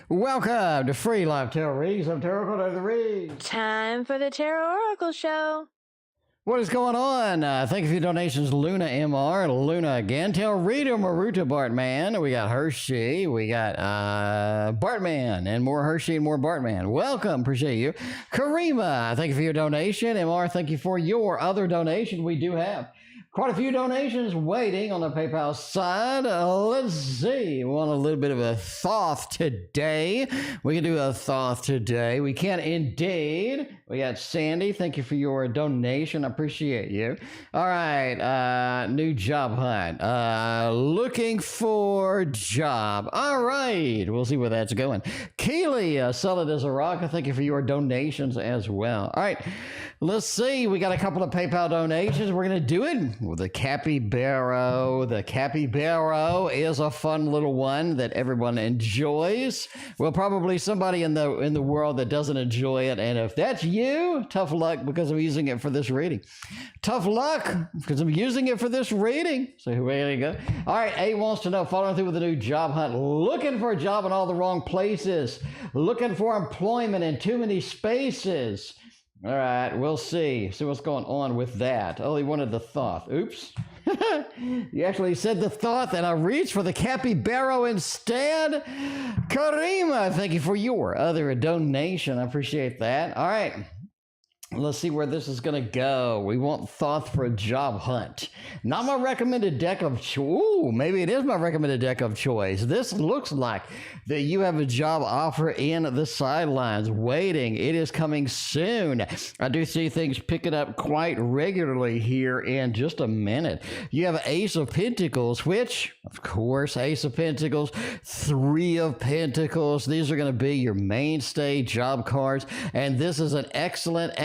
Welcome to Free Live Tarot Reads. I'm TarotOracle the Read. Time for the TarotOracle show. What is going on? Thank you for your donations, Luna MR, Luna again, Tarot Reader, Maruta Bartman. We got Hershey, we got Bartman, and more Hershey and more Bartman. Welcome, appreciate you. Karima, thank you for your donation. MR, thank you for your other donation. We do have quite a few donations waiting on the PayPal side. Let's see. We want a little bit of a thought today. We can do a thought today. We can indeed. We got Sandy. Thank you for your donation. I appreciate you. All right. New job hunt. Looking for job. All right. We'll see where that's going. Keely, solid as a rock. Thank you for your donations as well. All right. Let's see. We got a couple of PayPal donations. We're going to do it with the capybara. The capybara is a fun little one that everyone enjoys. Well, probably somebody in the world that doesn't enjoy it. And if that's you, tough luck because I'm using it for this reading. Tough luck because I'm using it for this reading. So here you go. All right. A wants to know, following through with a new job hunt, looking for a job in all the wrong places, looking for employment in too many spaces. All right, we'll see. See what's going on with that. Oh, he wanted the thought. Oops. You actually said the thought, and I reached for the capybara instead. Karima, thank you for your other donation. I appreciate that. All right. Let's see where this is going to go. We want thoughts for a job hunt. Not my recommended deck of choice. Ooh, maybe it is my recommended deck of choice. This looks like that you have a job offer in the sidelines waiting. It is coming soon. I do see things picking up quite regularly here in just a minute. You have Ace of Pentacles, which, of course, Ace of Pentacles, Three of Pentacles. These are going to be your mainstay job cards. And this is an excellent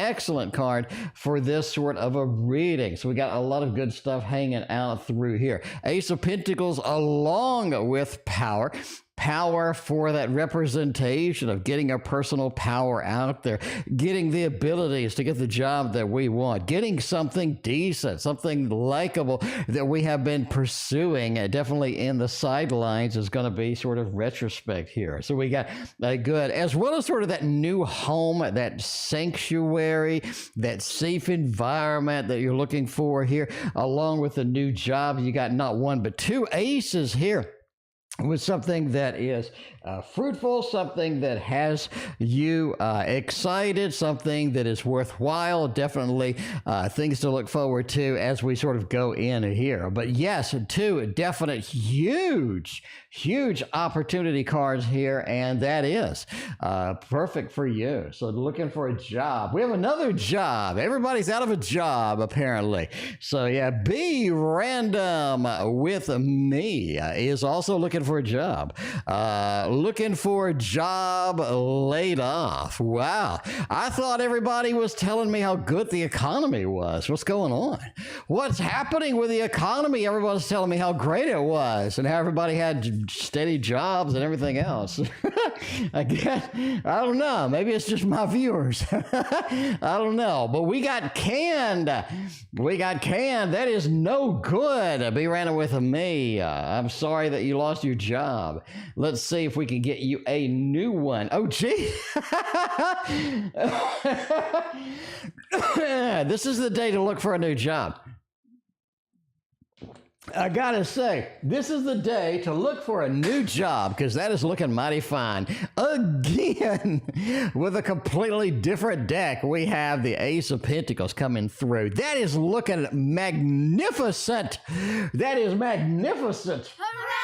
card for this sort of a reading. So we got a lot of good stuff hanging out through here. Ace of Pentacles along with power. Power for that representation of getting our personal power out there, getting the abilities to get the job that we want, getting something decent, something likable that we have been pursuing. Definitely in the sidelines is going to be sort of retrospect here. So we got a good, as well as sort of that new home, that sanctuary, that safe environment that you're looking for here, along with the new job. You got not one, but two aces here, with something that is fruitful, something that has you excited, something that is worthwhile, definitely things to look forward to as we sort of go in here. But yes, two definite huge opportunity cards here, and that is perfect for you. So looking for a job. We have another job. Everybody's out of a job, apparently. So yeah, BeRandomWithMe is also looking for a job. Looking for a job laid off. Wow. I thought everybody was telling me how good the economy was. What's going on? What's happening with the economy? Everyone's telling me how great it was and how everybody had steady jobs and everything else. I guess, I don't know. Maybe it's just my viewers. I don't know. But we got canned. That is no good. Be random with me. I'm sorry that you lost your job. Let's see if we can get you a new one. Oh, gee. This is the day to look for a new job. I gotta say, this is the day to look for a new job because that is looking mighty fine. Again, with a completely different deck, we have the Ace of Pentacles coming through. That is looking magnificent. That is magnificent. Hooray!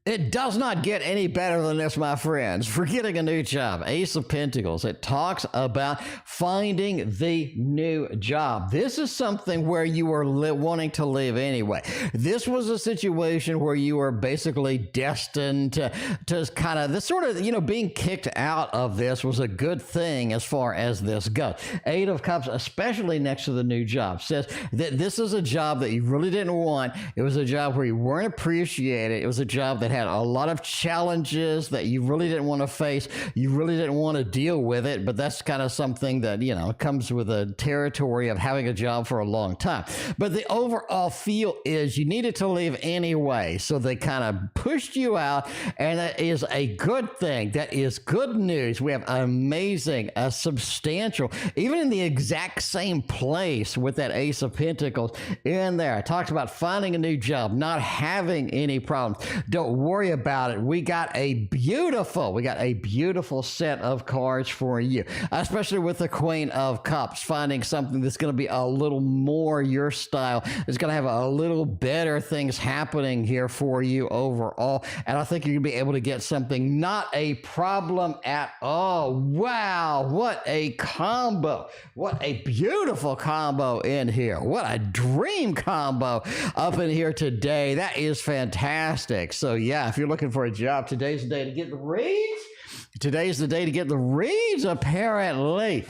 It does not get any better than this, my friends. For getting a new job, Ace of Pentacles, it talks about finding the new job. This is something where you were wanting to live anyway. This was a situation where you were basically destined to kind of, this sort of, being kicked out of this was a good thing as far as this goes. Eight of Cups, especially next to the new job, says that this is a job that you really didn't want. It was a job where you weren't appreciated. It was a job that had had a lot of challenges that you really didn't want to face. You really didn't want to deal with it, but that's kind of something that, you know, comes with the territory of having a job for a long time. But the overall feel is you needed to leave anyway. So they kind of pushed you out, and that is a good thing. That is good news. We have amazing, substantial, even in the exact same place with that Ace of Pentacles in there. I talked about finding a new job, not having any problems. Don't worry about it. We got a beautiful set of cards for you, especially with the Queen of Cups, finding something that's going to be a little more your style. It's going to have a little better things happening here for you overall. And I think you're going to be able to get something not a problem at all. Wow, what a combo. What a beautiful combo in here. What a dream combo up in here today. That is fantastic. So yeah, if you're looking for a job, today's the day to get the reads. Today's the day to get the reads, apparently.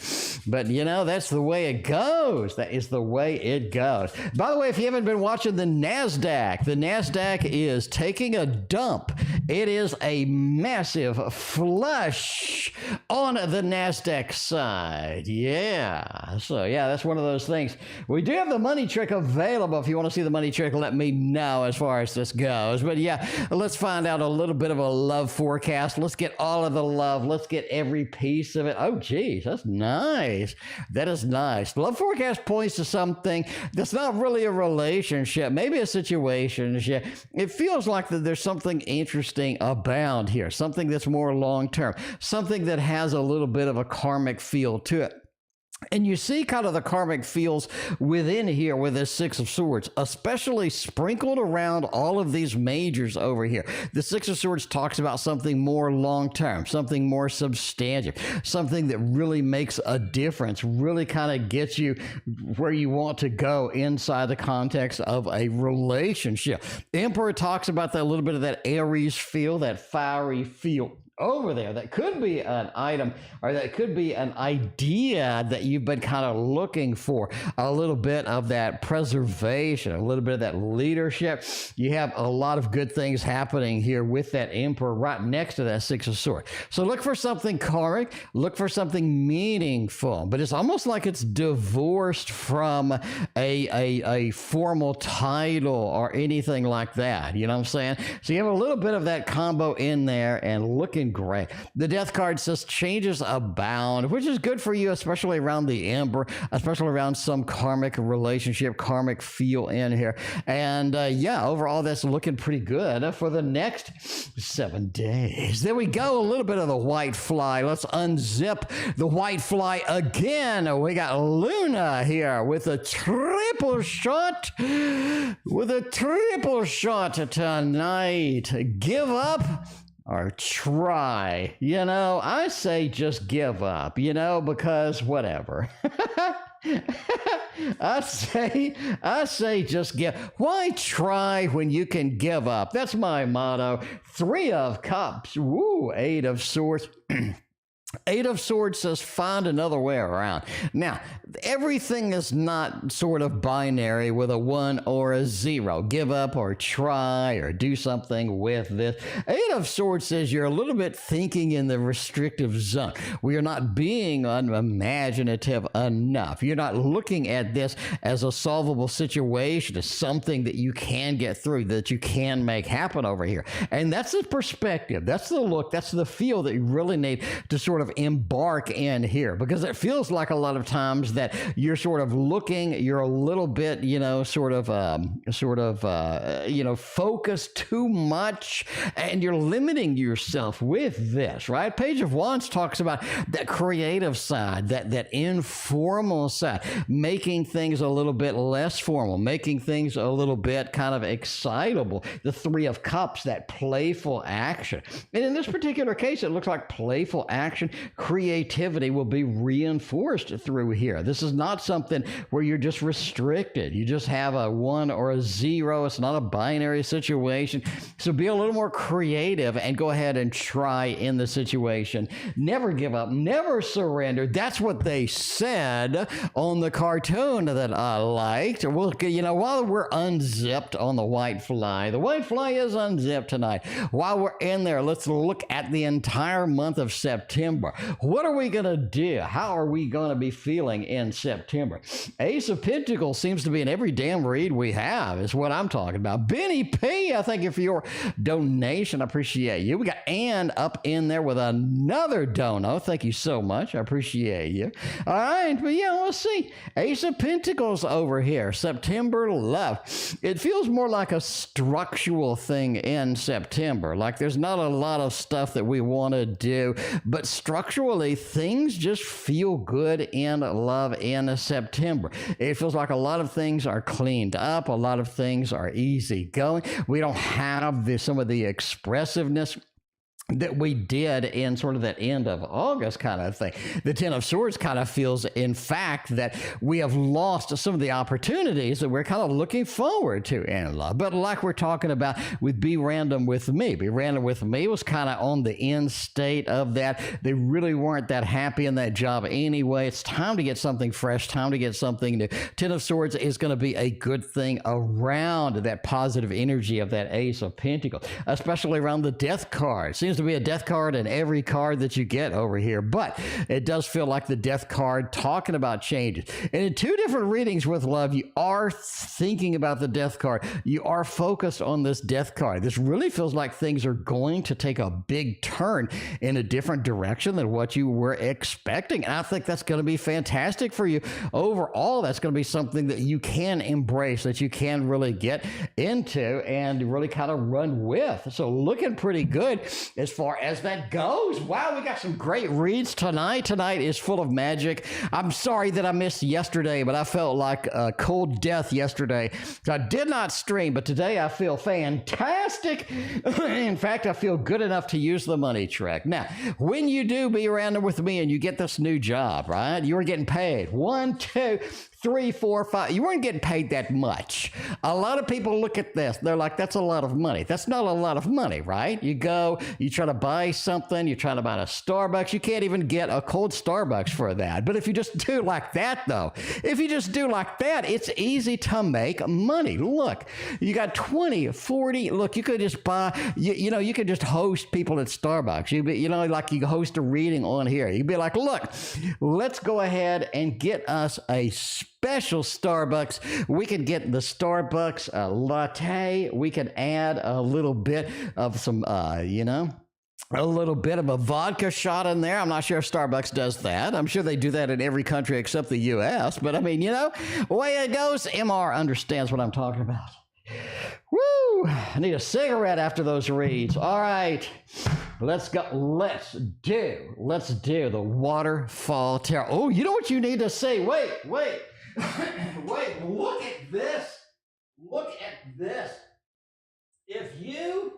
But, you know, that's the way it goes. That is the way it goes. By the way, if you haven't been watching the NASDAQ is taking a dump. It is a massive flush on the NASDAQ side. Yeah. So, yeah, that's one of those things. We do have the money trick available. If you want to see the money trick, let me know as far as this goes. But, yeah, let's find out a little bit of a love forecast. Let's get all of the love. Let's get every piece of it. Oh, geez, that's nice. That is nice. Love forecast points to something that's not really a relationship, maybe a situationship. It feels like that there's something interesting abound here, something that's more long-term, something that has a little bit of a karmic feel to it. And you see kind of the karmic feels within here with this Six of Swords, especially sprinkled around all of these majors over here. The Six of Swords talks about something more long-term, something more substantive, something that really makes a difference, really kind of gets you where you want to go inside the context of a relationship. The Emperor talks about that, a little bit of that Aries feel, that fiery feel over there. That could be an item, or that could be an idea that you've been kind of looking for. A little bit of that preservation, a little bit of that leadership. You have a lot of good things happening here with that Emperor right next to that Six of Swords. So look for something karmic, look for something meaningful, but it's almost like it's divorced from a formal title or anything like that. You know what I'm saying? So you have a little bit of that combo in there and looking great. The Death card says changes abound, which is good for you, especially around the Emperor, especially around some karmic relationship, karmic feel in here. And yeah, overall, that's looking pretty good for the next 7 days. There we go. A little bit of the white fly. Let's unzip the white fly again. We got Luna here with a triple shot. With a triple shot tonight. Give up or try. You know, I say just give up, you know, because whatever. I say just give. Why try when you can give up? That's my motto. 3 of Cups. Woo, 8 of Swords. 8 of Swords says find another way around. Now, everything is not sort of binary with a 1 or a 0. Give up or try or do something with this. 8 of Swords says you're a little bit thinking in the restrictive zone. We are not being unimaginative enough. You're not looking at this as a solvable situation, as something that you can get through, that you can make happen over here. And that's the perspective. That's the look. That's the feel that you really need to sort of embark in here, because it feels like a lot of times that you're sort of looking, you're a little bit, you know, you know, focused too much, and you're limiting yourself with this, right? Page of Wands talks about that creative side, that informal side, making things a little bit less formal, making things a little bit kind of excitable. The 3 of Cups, that playful action. And in this particular case, it looks like playful action situation, creativity will be reinforced through here. This is not something where you're just restricted. You just have a 1 or a 0. It's not a binary situation. So be a little more creative and go ahead and try in the situation. Never give up, never surrender. That's what they said on the cartoon that I liked. Well, you know, while we're unzipped on the white fly is unzipped tonight. While we're in there, let's look at the entire month of September. What are we going to do? How are we going to be feeling in September? Ace of Pentacles seems to be in every damn read we have, is what I'm talking about. Beni P, I thank you for your donation. I appreciate you. We got Ann up in there with another dono. Thank you so much. I appreciate you. All right, but yeah, let's see. Ace of Pentacles over here. September love. It feels more like a structural thing in September. Like there's not a lot of stuff that we want to do, but structurally things just feel good in love in September. It feels like a lot of things are cleaned up. A lot of things are easy going. We don't have some of the expressiveness that we did in sort of that end of August kind of thing. The Ten of Swords kind of feels, in fact, that we have lost some of the opportunities that we're kind of looking forward to in love. But like we're talking about with Be Random With Me. Be Random With Me was kind of on the end state of that. They really weren't that happy in that job anyway. It's time to get something fresh, time to get something new. Ten of Swords is going to be a good thing around that positive energy of that Ace of Pentacles, especially around the Death card. Seems to be a death card in every card that you get over here, but it does feel like the death card talking about changes. And in two different readings with love, you are thinking about the death card. You are focused on this death card. This really feels like things are going to take a big turn in a different direction than what you were expecting. And I think that's going to be fantastic for you. Overall, that's going to be something that you can embrace, that you can really get into and really kind of run with. So looking pretty good as far as that goes. Wow, we got some great reads tonight. Tonight is full of magic. I'm sorry that I missed yesterday, but I felt like a cold death yesterday. So I did not stream, but today I feel fantastic. In fact, I feel good enough to use the money trick. Now, when you do Be Random With Me and you get this new job, right? You are getting paid 1, 2, 3, 4, 5. You weren't getting paid that much. A lot of people look at this. They're like, that's a lot of money. That's not a lot of money, right? You go, you try to buy something, you're trying to buy a Starbucks. You can't even get a cold Starbucks for that. But if you just do like that, though, if you just do like that, it's easy to make money. Look, you got 20, 40. Look, you could just buy, you know, you could just host people at Starbucks. You know, like you host a reading on here. You'd be like, look, let's go ahead and get us a special Starbucks. We could get the Starbucks latte. We could add a little bit of some, you know, a little bit of a vodka shot in there. I'm not sure if Starbucks does that. I'm sure they do that in every country except the U.S. But I mean, you know, the way it goes, MR understands what I'm talking about. Woo! I need a cigarette after those reads. All right, let's go. Let's do the waterfall tarot. Oh, you know what you need to see? Wait. Wait, look at this. Look at this. If you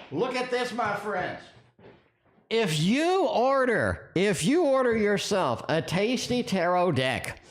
look at this, my friends. If you order yourself a tasty tarot deck,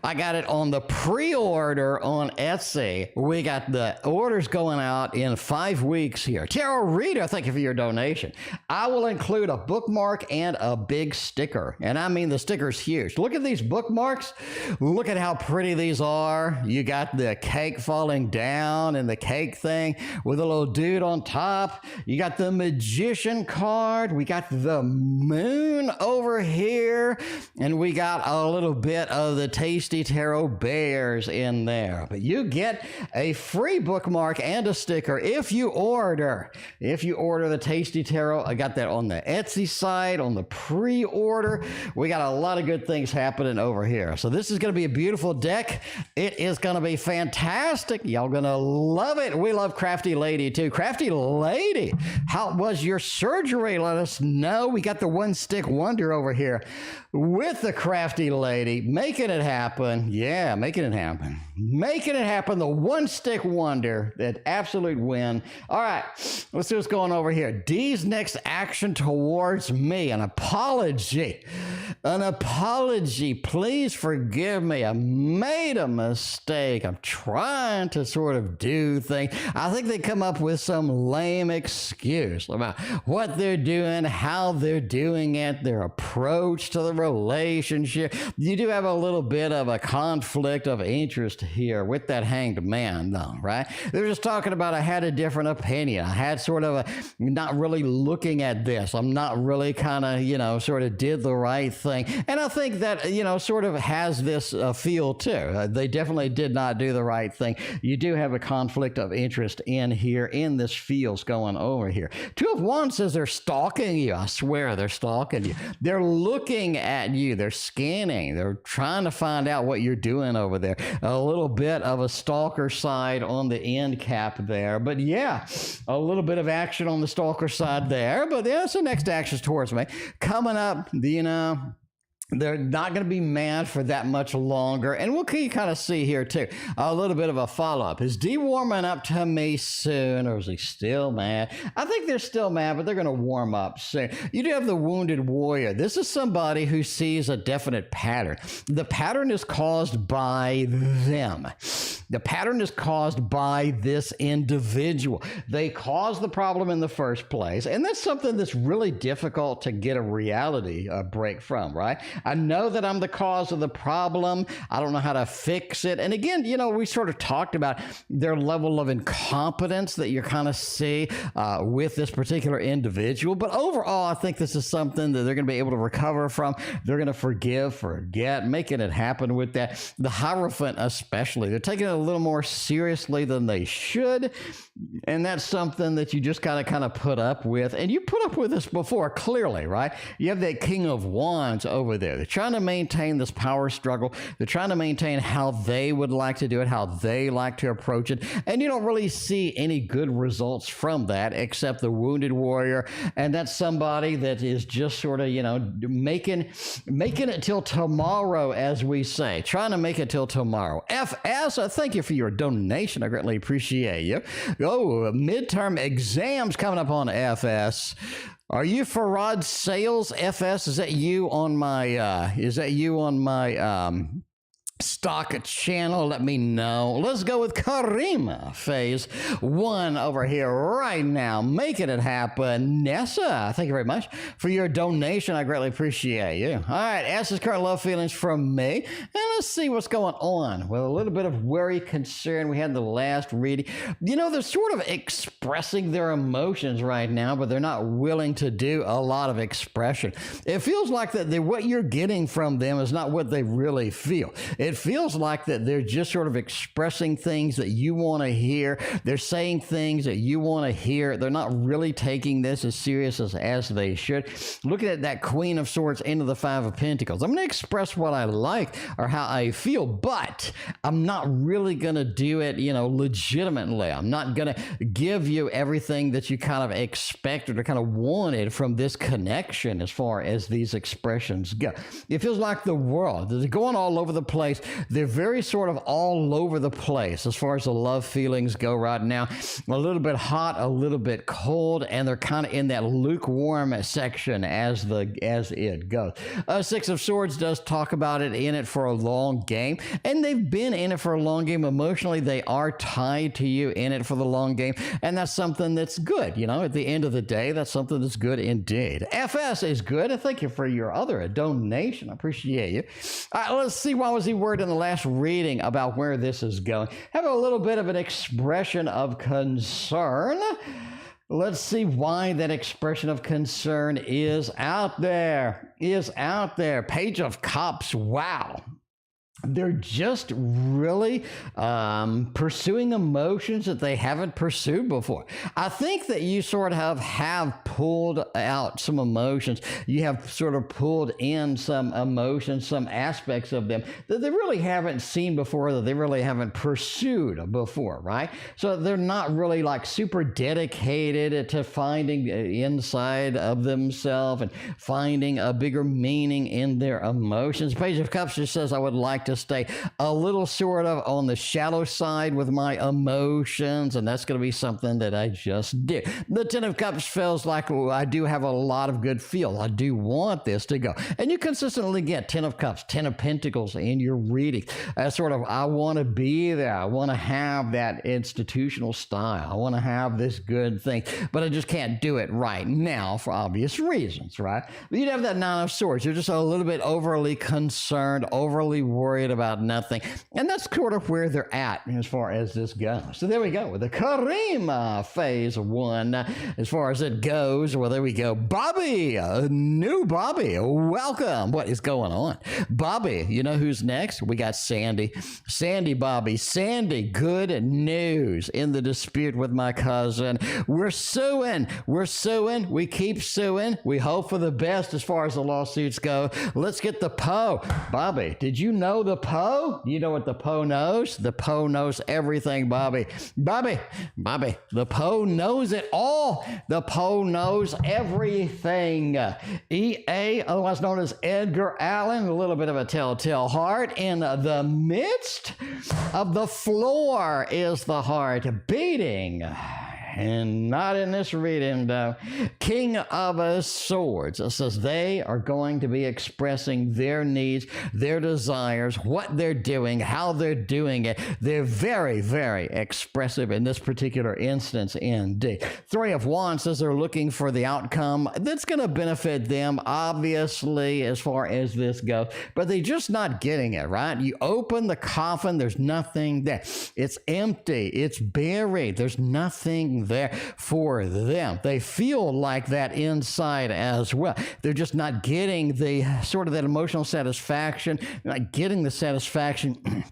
I got it on the pre-order on Etsy. We got the orders going out in 5 weeks here. Tarot Reader, thank you for your donation. I will include a bookmark and a big sticker. And I mean, the sticker's huge. Look at these bookmarks. Look at how pretty these are. You got the cake falling down and the cake thing with a little dude on top. You got the Magician card. We got the moon over here. And we got a little bit of the Tasty Tarot Bears in there. But you get a free bookmark and a sticker if you order the Tasty Tarot. I got that on the Etsy site, on the pre-order. We got a lot of good things happening over here. So this is going to be a beautiful deck. It is going to be fantastic. Y'all going to love it. We love Crafty Lady too. Crafty Lady, how was your surgery? Let us know. We got the One Stick Wonder over here. with the crafty lady, making it happen. Yeah, making it happen. Making it happen. The one-stick wonder, that absolute win. All right, let's see what's going over here. D's next action towards me. An apology. An apology. Please forgive me. I made a mistake. I'm trying to sort of do things. I think they come up with some lame excuse about what they're doing, how they're doing it, their approach to the relationship. You do have a little bit of a conflict of interest here with that hanged man, though, right? They're just talking about, I had a different opinion. I had sort of not really looking at this. I'm not really kind of, sort of did the right thing. And I think that, sort of has this feel too. They definitely did not do the right thing. You do have a conflict of interest in here, in this feels going over here. Two of Wands says they're stalking you. I swear they're stalking you. They're looking at you. They're scanning. They're trying to find out what you're doing over there. A little bit of a stalker side on the end cap there. But yeah, a little bit of action on the stalker side there. But yeah, so next action's towards me. Coming up, they're not going to be mad for that much longer. And we'll kind of see here, too, a little bit of a follow-up. Is D warming up to me soon, or is he still mad? I think they're still mad, but they're going to warm up soon. You do have the wounded warrior. This is somebody who sees a definite pattern. The pattern is caused by them. The pattern is caused by this individual. They caused the problem in the first place, and that's something that's really difficult to get a reality break from, right? I know that I'm the cause of the problem. I don't know how to fix it. And again, we sort of talked about their level of incompetence that you kind of see with this particular individual. But overall, I think this is something that they're going to be able to recover from. They're going to forgive, forget, making it happen with that. The Hierophant especially. They're taking it a little more seriously than they should. And that's something that you just got to kind of put up with. And you put up with this before, clearly, right? You have that King of Wands over there. They're trying to maintain this power struggle. They're trying to maintain how they would like to do it, how they like to approach it. And you don't really see any good results from that except the wounded warrior. And that's somebody that is just sort of, making it till tomorrow, as we say. Trying to make it till tomorrow. FS, thank you for your donation. I greatly appreciate you. Oh, midterm exams coming up on FS. Are you Farad Sales FS? Is that you on my stock channel? Let me know. Let's go with Karima, phase 1 over here right now, making it happen. Nessa, thank you very much for your donation. I greatly appreciate you. All right, ask his current love feelings from me, and let's see what's going on. Well, a little bit of worry, concern. We had the last reading. They're sort of expressing their emotions right now, but they're not willing to do a lot of expression. It feels like that what you're getting from them is not what they really feel. It feels like that they're just sort of expressing things that you want to hear. They're saying things that you want to hear. They're not really taking this as serious as they should. Looking at that Queen of Swords into the Five of Pentacles. I'm going to express what I like or how I feel, but I'm not really going to do it, legitimately. I'm not going to give you everything that you kind of expected or kind of wanted from this connection as far as these expressions go. It feels like the world is going all over the place. They're very sort of all over the place as far as the love feelings go right now. A little bit hot, a little bit cold, and they're kind of in that lukewarm section as it goes. Six of Swords does talk about it in it for a long game, and they've been in it for a long game. Emotionally, they are tied to you in it for the long game, and that's something that's good. At the end of the day, that's something that's good indeed. FS is good. Thank you for your other donation. I appreciate you. All right, let's see. Why was he word in the last reading about where this is going? Have a little bit of an expression of concern. Let's see why that expression of concern is out there. Page of Cups. Wow. they're just really pursuing emotions that they haven't pursued before. I think that you sort of have pulled out some emotions. You have sort of pulled in some emotions, some aspects of them that they really haven't seen before, that they really haven't pursued before, right? So they're not really like super dedicated to finding inside of themselves and finding a bigger meaning in their emotions. Page of Cups just says, I would like to stay a little sort of on the shallow side with my emotions, and that's going to be something that I just do. The Ten of Cups feels like I do have a lot of good feel. I do want this to go. And you consistently get Ten of Cups, Ten of Pentacles in your reading. Sort of, I want to be there. I want to have that institutional style. I want to have this good thing, but I just can't do it right now for obvious reasons, right? You'd have that Nine of Swords. You're just a little bit overly concerned, overly worried about nothing. And that's sort of where they're at as far as this goes. So there we go with the Karima phase 1 as far as it goes. Well, there we go. Bobby, new Bobby, welcome. What is going on? Bobby, you know who's next? We got Sandy. Sandy, Bobby. Sandy, good news in the dispute with my cousin. We're suing. We're suing. We keep suing. We hope for the best as far as the lawsuits go. Let's get the Poe. Bobby, did you know the Poe? You know what the Poe knows? The Poe knows everything, Bobby. Bobby, the Poe knows it all. The Poe knows everything. E.A., otherwise known as Edgar Allan, a little bit of a telltale heart. In the midst of the floor is the heart beating. And not in this reading, though. King of Swords. It says they are going to be expressing their needs, their desires, what they're doing, how they're doing it. They're very, very expressive in this particular instance, indeed. Three of Wands says they're looking for the outcome that's going to benefit them, obviously, as far as this goes. But they're just not getting it, right? You open the coffin, there's nothing there. It's empty. It's buried. There's nothing there for them. They feel like that inside as well. They're just not getting the sort of that emotional satisfaction, not getting the satisfaction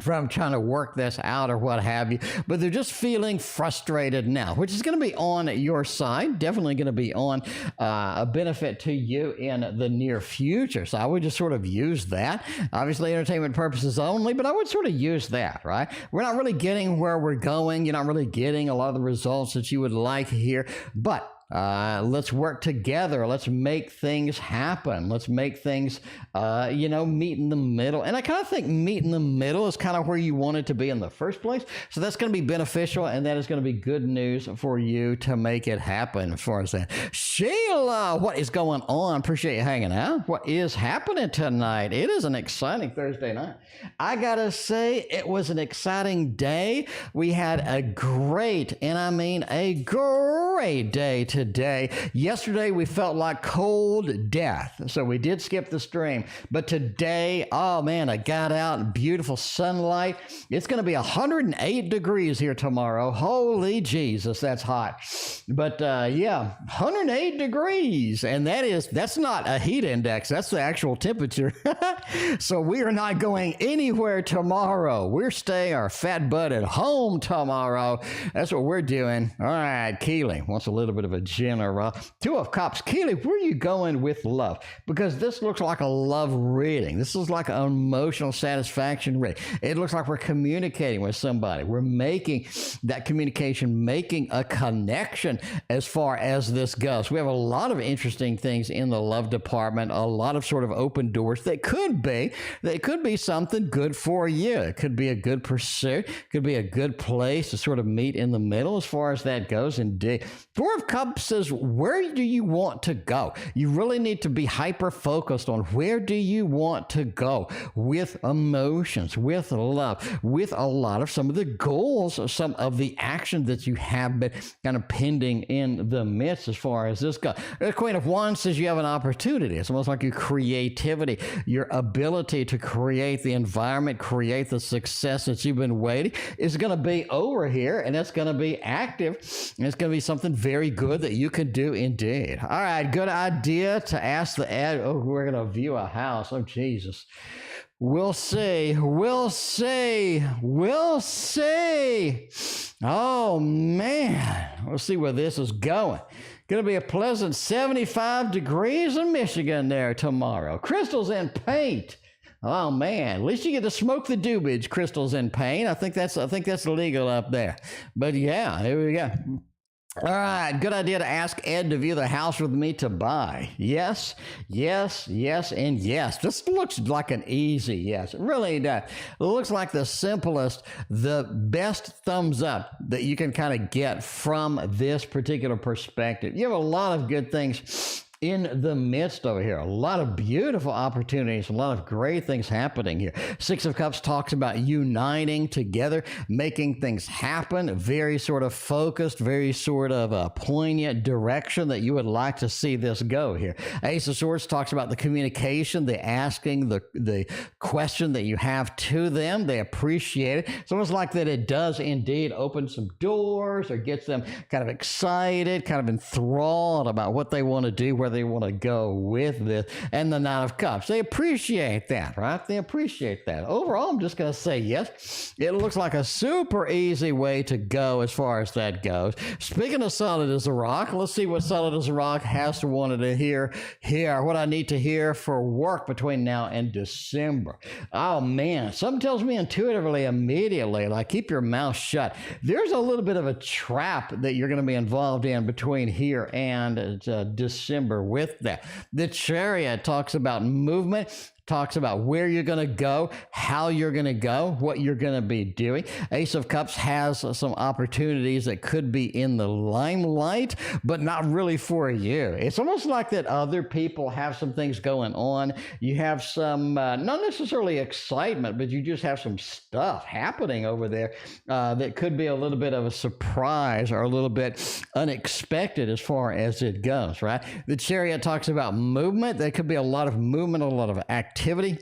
from trying to work this out or what have you, but they're just feeling frustrated now, which is going to be on your side, definitely going to be on a benefit to you in the near future. So I would just sort of use that. Obviously, entertainment purposes only, but I would sort of use that, right? We're not really getting where we're going. You're not really getting a lot of the results that you would like here, but let's work together. Let's make things happen. Let's make things, meet in the middle. And I kind of think meet in the middle is kind of where you want it to be in the first place. So that's going to be beneficial, and that is going to be good news for you to make it happen as far as that. Sheila, what is going on? Appreciate you hanging out. What is happening tonight? It is an exciting Thursday night. I got to say, it was an exciting day. We had a great, and I mean a great day today. Yesterday, we felt like cold death, so we did skip the stream. But today, oh man, I got out, beautiful sunlight. It's going to be 108 degrees here tomorrow. Holy Jesus, that's hot. But 108 degrees, and that's not a heat index. That's the actual temperature. So we are not going anywhere tomorrow. We're staying our fat butt at home tomorrow. That's what we're doing. All right, Keely wants a little bit of a general. Two of Cups. Keely, where are you going with love? Because this looks like a love reading. This is like an emotional satisfaction reading. It looks like we're communicating with somebody. We're making that communication, making a connection as far as this goes. We have a lot of interesting things in the love department, a lot of sort of open doors that could be something good for you. It could be a good pursuit, could be a good place to sort of meet in the middle as far as that goes. Indeed. Four of Cups says, where do you want to go? You really need to be hyper focused on where do you want to go with emotions, with love, with a lot of some of the goals, some of the action that you have been kind of pending in the midst as far as this goes. The Queen of Wands says you have an opportunity. It's almost like your creativity, your ability to create the environment, create the success that you've been waiting is going to be over here, and it's going to be active, and it's going to be something very good that you can do indeed. All right, good idea to ask the ad. Oh, we're going to view a house. Oh, Jesus. We'll see. We'll see. We'll see. Oh, man. We'll see where this is going. Going to be a pleasant 75 degrees in Michigan there tomorrow. Crystals and paint. Oh, man. At least you get to smoke the doobage, crystals and paint. I think that's legal up there. But, yeah, here we go. All right, good idea to ask Ed to view the house with me to buy. Yes, yes, yes, and yes. This looks like an easy yes. It really does. It looks like the simplest, the best thumbs up that you can kind of get from this particular perspective. You have a lot of good things in the midst over here. A lot of beautiful opportunities, a lot of great things happening here. Six of Cups talks about uniting together, making things happen, very sort of focused, very sort of a poignant direction that you would like to see this go here. Ace of Swords talks about the communication, the asking, the question that you have to them. They appreciate it. It's almost like that it does indeed open some doors or gets them kind of excited, kind of enthralled about what they want to do, where they want to go with this. And the Nine of Cups, they appreciate that, right? They appreciate that. Overall, I'm just going to say yes. It looks like a super easy way to go as far as that goes. Speaking of solid as a rock, let's see what solid as a rock has to want to hear here, what I need to hear for work between now and December. Oh, man. Something tells me intuitively, immediately, like keep your mouth shut. There's a little bit of a trap that you're going to be involved in between here and December with that. The Chariot talks about movement, talks about where you're going to go, how you're going to go, what you're going to be doing. Ace of Cups has some opportunities that could be in the limelight, but not really for you. It's almost like that other people have some things going on. You have some, not necessarily excitement, but you just have some stuff happening over there that could be a little bit of a surprise or a little bit unexpected as far as it goes, right? The Chariot talks about movement. There could be a lot of movement, a lot of activity,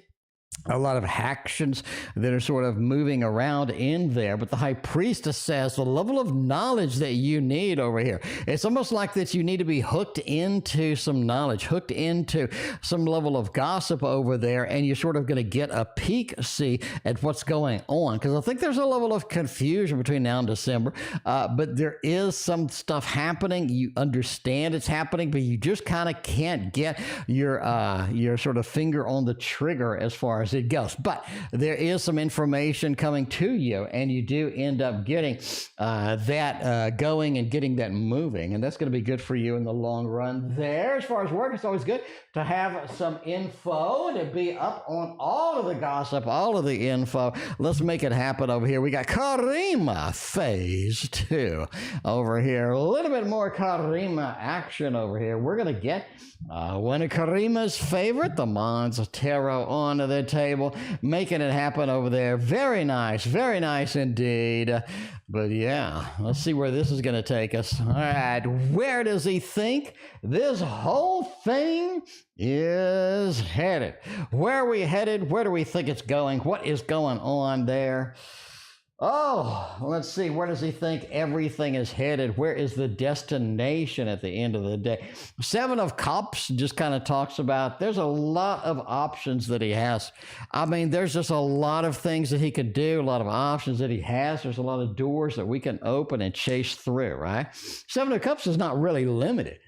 a lot of actions that are sort of moving around in there. But the High Priestess says the level of knowledge that you need over here, it's almost like that you need to be hooked into some knowledge, hooked into some level of gossip over there, and you're sort of going to get a peek see at what's going on. Because I think there's a level of confusion between now and December, but there is some stuff happening. You understand it's happening, but you just kind of can't get your sort of finger on the trigger as far as it goes. But there is some information coming to you, and you do end up getting that going and getting that moving, and that's going to be good for you in the long run there. As far as work, it's always good to have some info, to be up on all of the gossip, all of the info. Let's make it happen over here. We got Karima phase 2 over here. A little bit more Karima action over here. We're going to get one of Karima's favorite, the Mons Tarot, onto the table, making it happen over there. Very nice indeed. But yeah, let's see where this is going to take us. All right, where does he think this whole thing is headed? Where are we headed? Where do we think it's going? What is going on there? Oh, let's see. Where does he think everything is headed? Where is the destination at the end of the day? Seven of Cups just kind of talks about there's a lot of options that he has. I mean, there's just a lot of things that he could do, a lot of options that he has. There's a lot of doors that we can open and chase through, right? Seven of Cups is not really limited.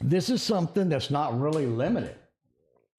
This is something that's not really limited.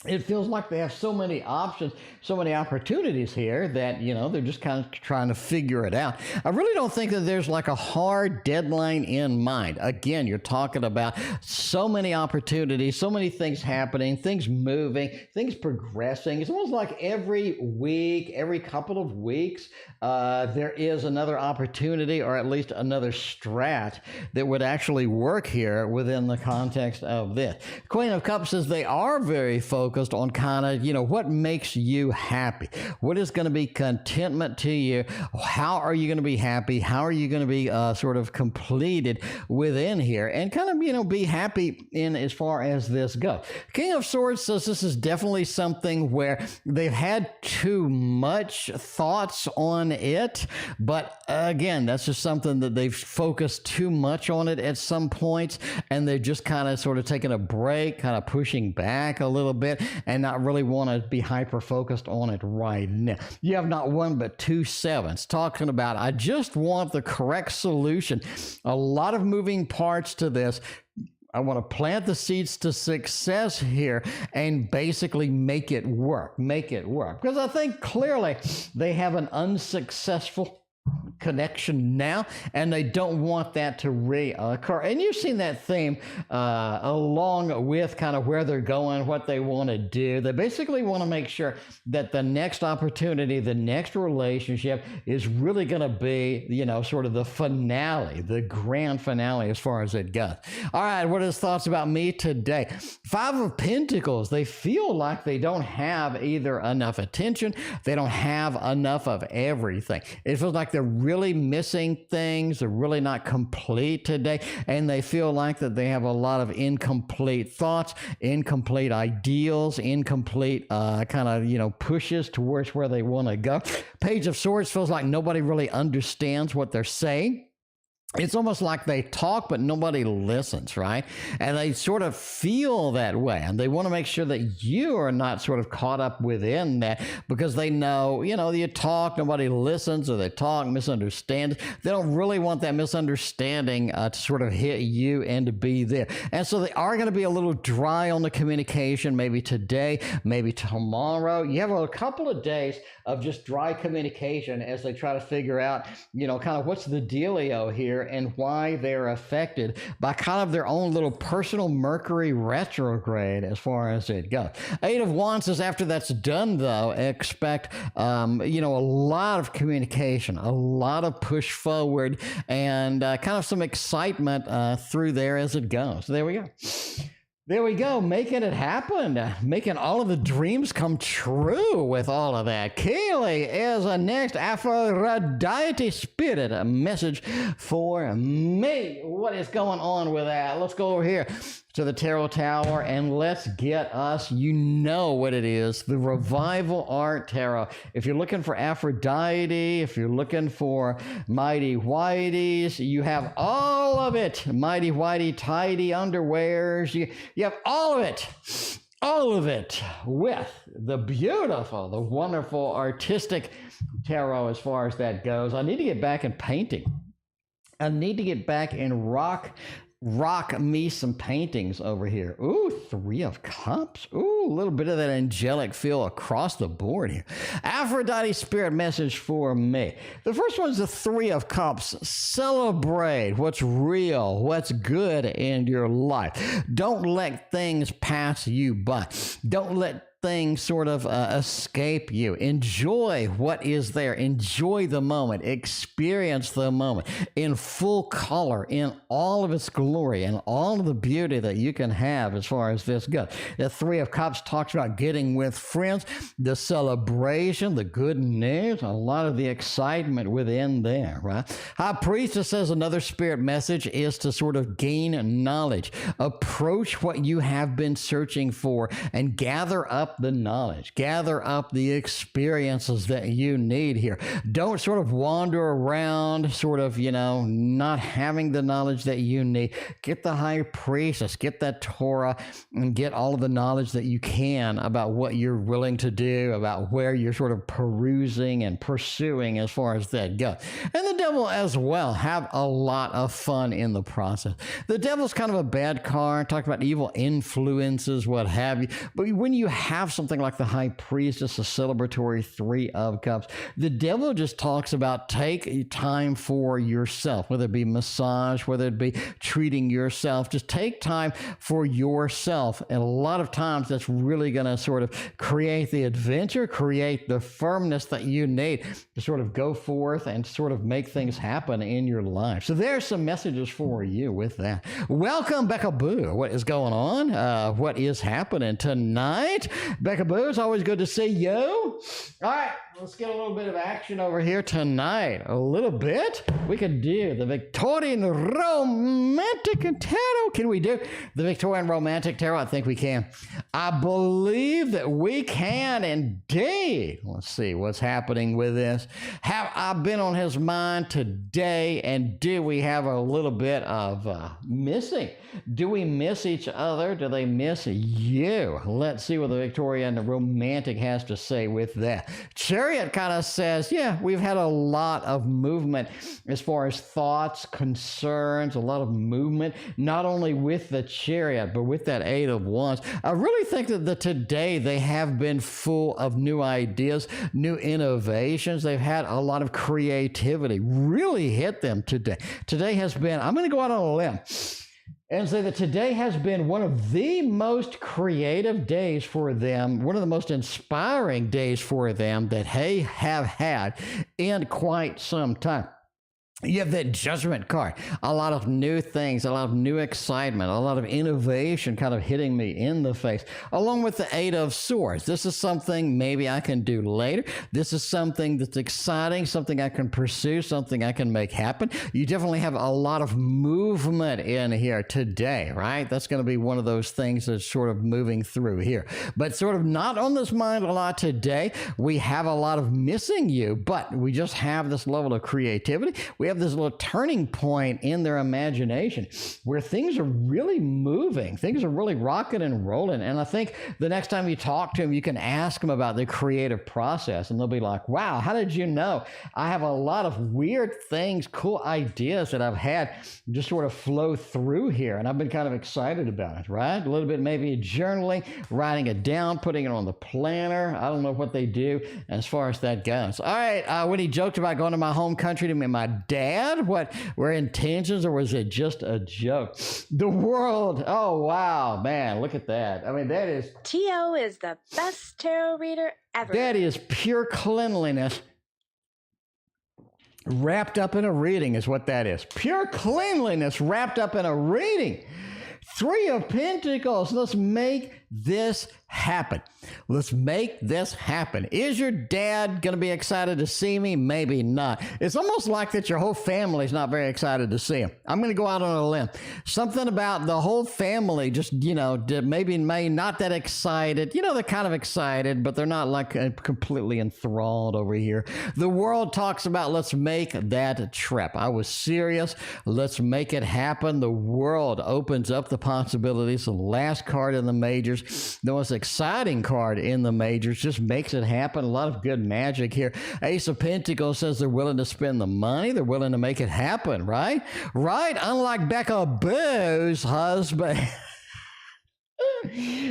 It feels like they have so many options, so many opportunities here that, you know, they're just kind of trying to figure it out. I really don't think that there's like a hard deadline in mind. Again, you're talking about so many opportunities, so many things happening, things moving, things progressing. It's almost like every week, every couple of weeks, there is another opportunity, or at least another strat that would actually work here within the context of this. Queen of Cups says they are very focused on kind of, you know, what makes you happy? What is going to be contentment to you? How are you going to be happy? How are you going to be sort of completed within here and kind of, you know, be happy in as far as this goes? King of Swords says this is definitely something where they've had too much thoughts on it, but again, that's just something that they've focused too much on it at some points, and they're just kind of sort of taking a break, kind of pushing back a little bit. it and not really want to be hyper-focused on it right now. You have not one but 2 sevens talking about, I just want the correct solution. A lot of moving parts to this. I want to plant the seeds to success here and basically make it work. Because I think clearly they have an unsuccessful connection now, and they don't want that to reoccur. And you've seen that theme along with kind of where they're going, what they want to do. They basically want to make sure that the next opportunity, the next relationship is really going to be, you know, sort of the finale, the grand finale as far as it goes. All right, what are his thoughts about me today? 5 of Pentacles. They feel like they don't have either enough attention, they don't have enough of everything. It feels like they're really missing things. They're really not complete today, and they feel like that they have a lot of incomplete thoughts, incomplete ideals, incomplete kind of, you know, pushes towards where they want to go. Page of Swords feels like nobody really understands what they're saying. It's almost like they talk, but nobody listens, right? And they sort of feel that way. And they want to make sure that you are not sort of caught up within that, because they know, you know, you talk, nobody listens, or they talk, misunderstand. They don't really want that misunderstanding to sort of hit you and to be there. And so they are going to be a little dry on the communication, maybe today, maybe tomorrow. You have a couple of days of just dry communication as they try to figure out, you know, kind of what's the dealio here, and why they're affected by kind of their own little personal Mercury retrograde as far as it goes. 8 of Wands is after that's done, though, expect, you know, a lot of communication, a lot of push forward, and kind of some excitement through there as it goes. There we go. There we go, making it happen, making all of the dreams come true with all of that. Keeli is a next Aphrodite spirit, a message for me. What is going on with that? Let's go over here to the Tarot Tower and let's get us, you know what it is, the Revival Art Tarot. If you're looking for Aphrodite, if you're looking for Mighty Whiteys, you have all of it. Mighty Whitey tidy underwears, you have all of it with the beautiful, the wonderful artistic tarot as far as that goes. I need to get back in painting. I need to get back and rock me some paintings over here. Ooh, 3 of Cups. Ooh, a little bit of that angelic feel across the board here. Aphrodite spirit message for me. The first one's the 3 of Cups. Celebrate what's real, what's good in your life. Don't let things pass you by. Don't let things sort of escape you. Enjoy what is there. Enjoy the moment. Experience the moment in full color, in all of its glory, and all of the beauty that you can have as far as this goes. The 3 of Cups talks about getting with friends, the celebration, the good news, a lot of the excitement within there, right? High Priestess says another spirit message is to sort of gain knowledge. Approach what you have been searching for and gather up the knowledge, gather up the experiences that you need here. Don't sort of wander around sort of, you know, not having the knowledge that you need. Get the High Priestess, get that Torah, and get all of the knowledge that you can about what you're willing to do, about where you're sort of perusing and pursuing as far as that goes. And the Devil as well. Have a lot of fun in the process. The Devil's kind of a bad card, talk about evil influences, what have you. But when you have something like the High Priestess, a celebratory 3 of Cups, the Devil just talks about take time for yourself, whether it be massage, whether it be treating yourself. Just take time for yourself. And a lot of times that's really going to sort of create the adventure, create the firmness that you need to sort of go forth and sort of make things happen in your life. So there's some messages for you with that. Welcome, BecaBoo. What is going on? What is happening tonight? BecaBoo, it's always good to see you. All right, Let's get a little bit of action over here tonight. A little bit? We could do the Victorian Romantic Tarot. Can we do the Victorian Romantic Tarot? I think we can. I believe that we can indeed. Let's see what's happening with this. Have I been on his mind today? And do we have a little bit of missing? Do we miss each other? Do they miss you? Let's see what the Victorian Romantic has to say with that. Chariot kind of says, yeah, we've had a lot of movement as far as thoughts, concerns, a lot of movement, not only with the Chariot, but with that Eight of Wands. I really think that today they have been full of new ideas, new innovations. They've had a lot of creativity really hit them today. Today has been, I'm going to go out on a limb and say that today has been one of the most creative days for them, one of the most inspiring days for them that they have had in quite some time. You have that Judgment card, a lot of new things, a lot of new excitement, a lot of innovation kind of hitting me in the face, along with the Eight of Swords. This is something maybe I can do later. This is something that's exciting, something I can pursue, something I can make happen. You definitely have a lot of movement in here today, right? That's going to be one of those things that's sort of moving through here. But sort of not on this mind a lot today. We have a lot of missing you, but we just have this level of creativity. We have this little turning point in their imagination where things are really moving. Things are really rocking and rolling. And I think the next time you talk to them, you can ask them about the creative process and they'll be like, wow, how did you know? I have a lot of weird things, cool ideas that I've had just sort of flow through here. And I've been kind of excited about it, right? A little bit maybe journaling, writing it down, putting it on the planner. I don't know what they do as far as that goes. All right. When he joked about going to my home country to meet my dad, what were intentions, or was it just a joke? The world. Oh, wow, man, look at that. I mean, that is... T.O. is the best tarot reader ever. That is pure cleanliness wrapped up in a reading is what that is. Pure cleanliness wrapped up in a reading. Three of Pentacles. Let's make this happen. Let's make this happen. Is your dad going to be excited to see me? Maybe not. It's almost like that your whole family's not very excited to see him. I'm going to go out on a limb. Something about the whole family just, maybe not that excited. They're kind of excited, but they're not like completely enthralled over here. The world talks about let's make that trip. I was serious. Let's make it happen. The world opens up the possibilities. The last card in the majors, the most exciting card in the majors, just makes it happen. A lot of good magic here. Ace of Pentacles says they're willing to spend the money. They're willing to make it happen, right? Right? Unlike BecaBoo's husband.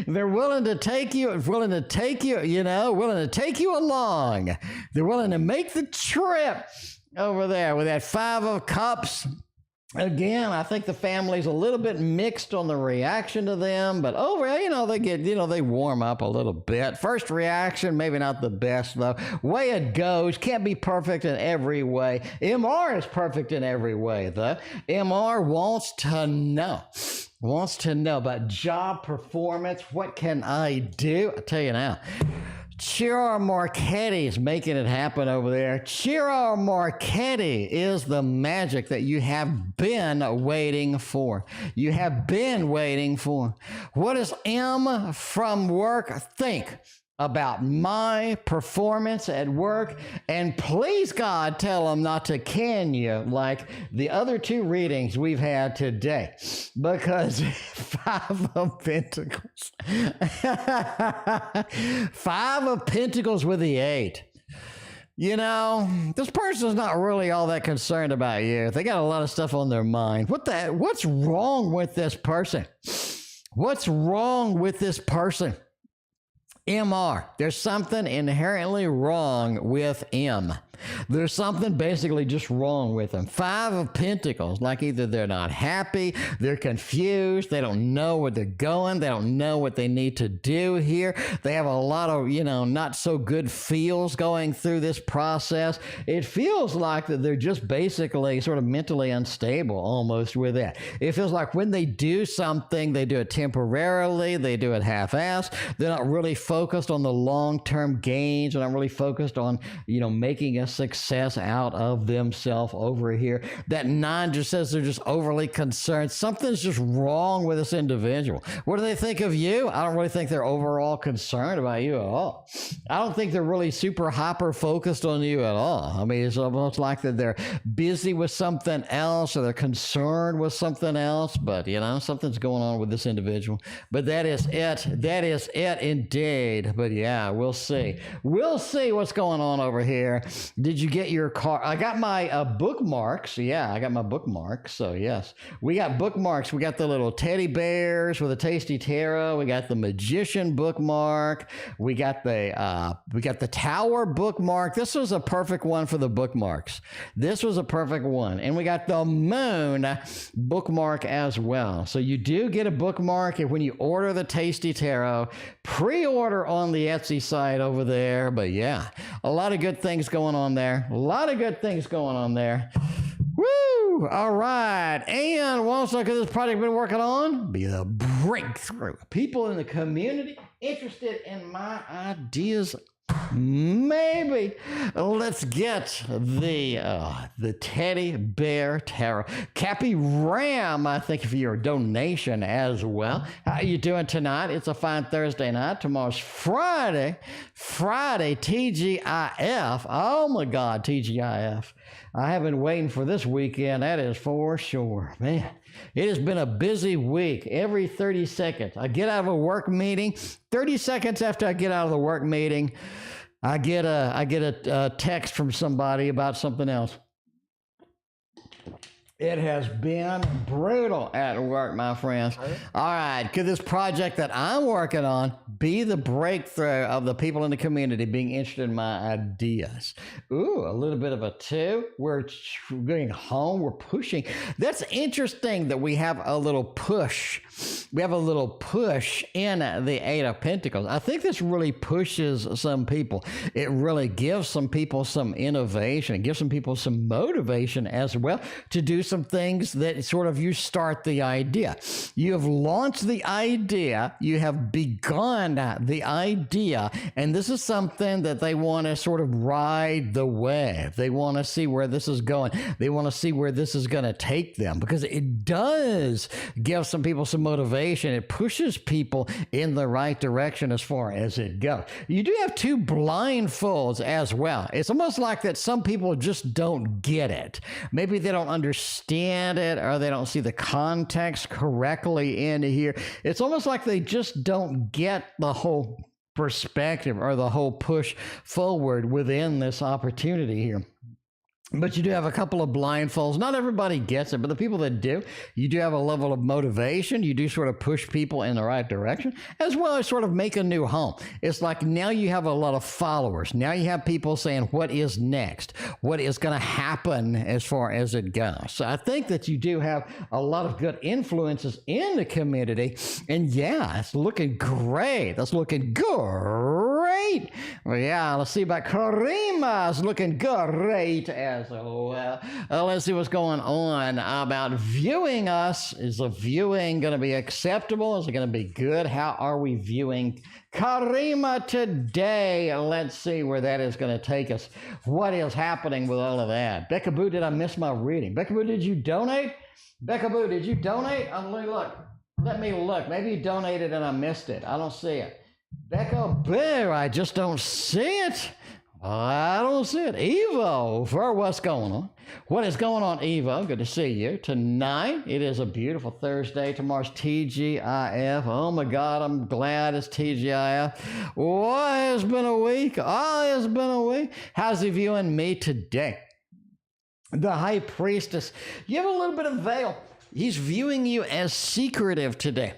They're willing to take you, willing to take you along. They're willing to make the trip over there with that Five of Cups. Again, I think the family's a little bit mixed on the reaction to them, but they warm up a little bit. First reaction, maybe not the best though. Way it goes, can't be perfect in every way. MR is perfect in every way though. MR wants to know about job performance. What can I do? I'll tell you now. Chiro Marchetti is making it happen over there. Chiro Marchetti is the magic that you have been waiting for. You have been waiting for. What does M from work think about my performance at work? And please, God, tell them not to can you like the other two readings we've had today. Because Five of Pentacles. Five of Pentacles with the 8. This person's not really all that concerned about you. They got a lot of stuff on their mind. What's wrong with this person? What's wrong with this person? MR. There's something inherently wrong with M. There's something basically just wrong with them. 5 of Pentacles, like either they're not happy, they're confused, they don't know where they're going, they don't know what they need to do here. They have a lot of, not so good feels going through this process. It feels like that they're just basically sort of mentally unstable almost with that. It feels like when they do something, they do it temporarily, they do it half-assed. They're not really focused on the long-term gains. They're not really focused on, making a success out of themselves over here. That 9 just says they're just overly concerned. Something's just wrong with this individual. What do they think of you? I don't really think they're overall concerned about you at all. I don't think they're really super hyper focused on you at all. I mean, it's almost like that they're busy with something else or they're concerned with something else, but something's going on with this individual. But that is it. That is it indeed. But yeah, we'll see. We'll see what's going on over here. Did you get your card? I got my bookmarks. Yeah, I got my bookmarks. So yes, we got bookmarks. We got the little teddy bears with a tasty tarot. We got the magician bookmark. We got the tower bookmark. This was a perfect one for the bookmarks. This was a perfect one. And we got the moon bookmark as well. So you do get a bookmark when you order the tasty tarot. Pre-order on the Etsy site over there. But yeah, a lot of good things going on there. A lot of good things going on there. Woo! All right. And what else could this project been working on? Be the breakthrough. People in the community interested in my ideas. Maybe. Let's get the teddy bear tarot. Cappy Ram, I thank you for your donation as well. How are you doing tonight? It's a fine Thursday night. Tomorrow's Friday, TGIF. Oh my God, TGIF. I have been waiting for this weekend, that is for sure. Man, it has been a busy week. Every 30 seconds, I get out of a work meeting. 30 seconds after I get out of the work meeting, I get a text from somebody about something else. It has been brutal at work, my friends. All right, could this project that I'm working on be the breakthrough of the people in the community being interested in my ideas? Ooh, a little bit of a 2. We're going home. We're pushing. That's interesting that we have a little push. We have a little push in the 8 of Pentacles. I think this really pushes some people. It really gives some people some innovation. It gives some people some motivation as well to do some things that sort of you start the idea. You have launched the idea. You have begun the idea. And this is something that they want to sort of ride the wave. They want to see where this is going. They want to see where this is going to take them because it does give some people some motivation. It pushes people in the right direction as far as it goes. You do have 2 blindfolds as well. It's almost like that some people just don't get it. Maybe they don't understand it or they don't see the context correctly in here. It's almost like they just don't get the whole perspective or the whole push forward within this opportunity here. But you do have a couple of blindfolds. Not everybody gets it, but the people that do, you do have a level of motivation. You do sort of push people in the right direction, as well as sort of make a new home. It's like now you have a lot of followers. Now you have people saying, what is next? What is going to happen as far as it goes? So I think that you do have a lot of good influences in the community. And yeah, it's looking great. That's looking great. Well, yeah, let's see about Karima. It's looking great as well. Let's see what's going on about viewing us. Is the viewing going to be acceptable? Is it going to be good? How are we viewing Karima today? Let's see where that is going to take us. What is happening with all of that? BecaBoo, did I miss my reading? BecaBoo, did you donate? BecaBoo, did you donate? Let me look. Maybe you donated and I missed it. I don't see it. BecaBoo, I just don't see it. I don't see it. Evo, for what's going on? What is going on, Evo? Good to see you. Tonight, it is a beautiful Thursday. Tomorrow's TGIF. Oh my God, I'm glad it's TGIF. What has been a week? Oh, it's been a week. How's he viewing me today? The High Priestess. You have a little bit of veil. He's viewing you as secretive today,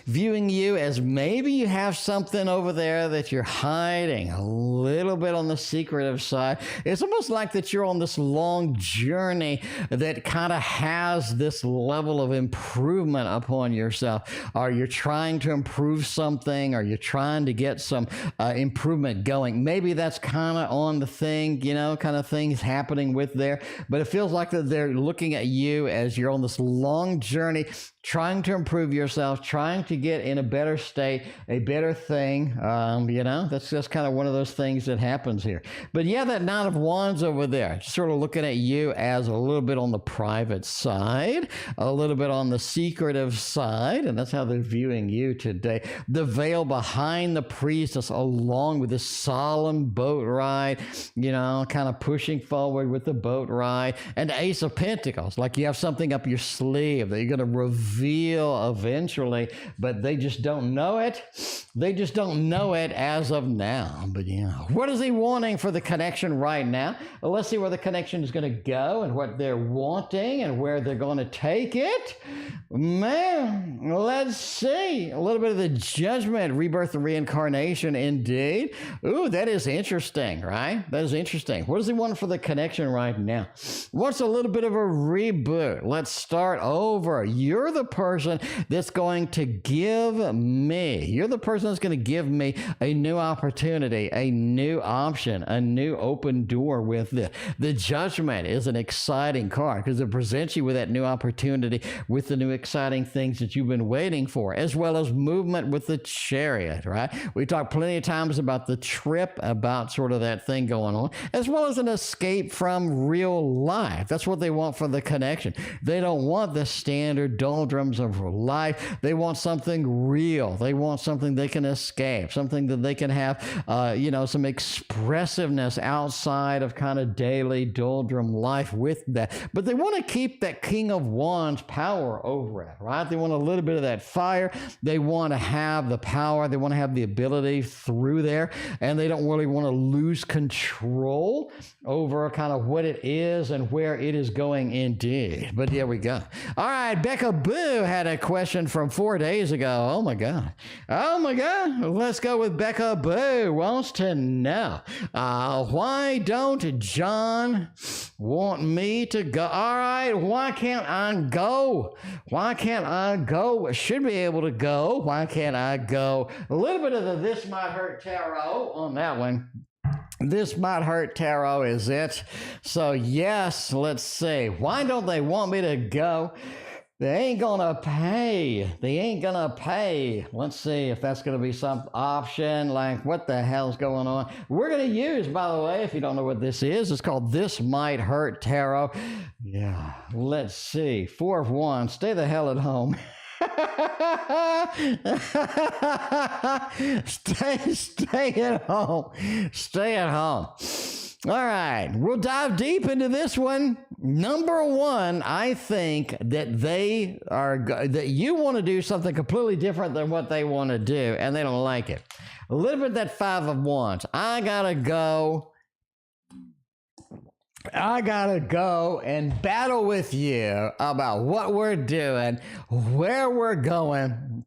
viewing you as maybe you have something over there that you're hiding a little bit on the secretive side. It's almost like that you're on this long journey that kind of has this level of improvement upon yourself, or you're trying to improve something, or you're trying to get some improvement going. Maybe that's kind of on the thing, you know, kind of things happening with there, but it feels like that they're looking at you as you're on this long journey, trying to improve yourself, trying to get in a better state, a better thing. You know, that's just kind of one of those things that happens here. But yeah, that Nine of Wands over there, sort of looking at you as a little bit on the private side, a little bit on the secretive side, and that's how they're viewing you today. The veil behind the priestess, along with the solemn boat ride, you know, kind of pushing forward with the boat ride, and the Ace of Pentacles, like you have something up your sleeve that you're going to reveal eventually, but they just don't know it. They just don't know it as of now. But yeah, what is he wanting for the connection right now? Well, let's see where the connection is going to go and what they're wanting and where they're going to take it. Man, let's see. A little bit of the Judgment, rebirth and reincarnation indeed. Ooh, that is interesting, right? That is interesting. What does he want for the connection right now? What's a little bit of a reboot? Let's start over. You're the person that's going to give me, you're the person that's going to give me a new opportunity, a new option, a new open door with this. The Judgment is an exciting card because it presents you with that new opportunity, with the new exciting things that you've been waiting for, as well as movement with the Chariot, right? We talked plenty of times about the trip, about sort of that thing going on, as well as an escape from real life. That's what they want for the connection. They don't want the standard doldrums of life. They want something real. They want something they can escape, something that they can have, you know, some expressiveness outside of kind of daily doldrum life with that. But they want to keep that King of Wands power over it, right? They want a little bit of that fire. They want to have the power. They want to have the ability through there, and they don't really want to lose control over kind of what it is and where it is going indeed. But here we go. All right, BecaBoo had a question from 4 days ago. Oh my God. Oh my God. Let's go with BecaBoo. Wants to know, why don't John want me to go? All right, why can't I go? Why can't I go? I should be able to go. Why can't I go? A little bit of the This Might Hurt Tarot on that one. This Might Hurt Tarot is it. So yes, let's see. Why don't they want me to go? They ain't gonna pay. They ain't gonna pay. Let's see if that's gonna be some option. Like, what the hell's going on? We're gonna use, by the way, if you don't know what this is, it's called This Might Hurt Tarot. Yeah, let's see. 4 of Wands. Stay the hell at home. Stay at home. Stay at home. All right, we'll dive deep into this one. Number one, I think that that you want to do something completely different than what they want to do, and they don't like it. A little bit of that 5 of Wands. I gotta go and battle with you about what we're doing, where we're going.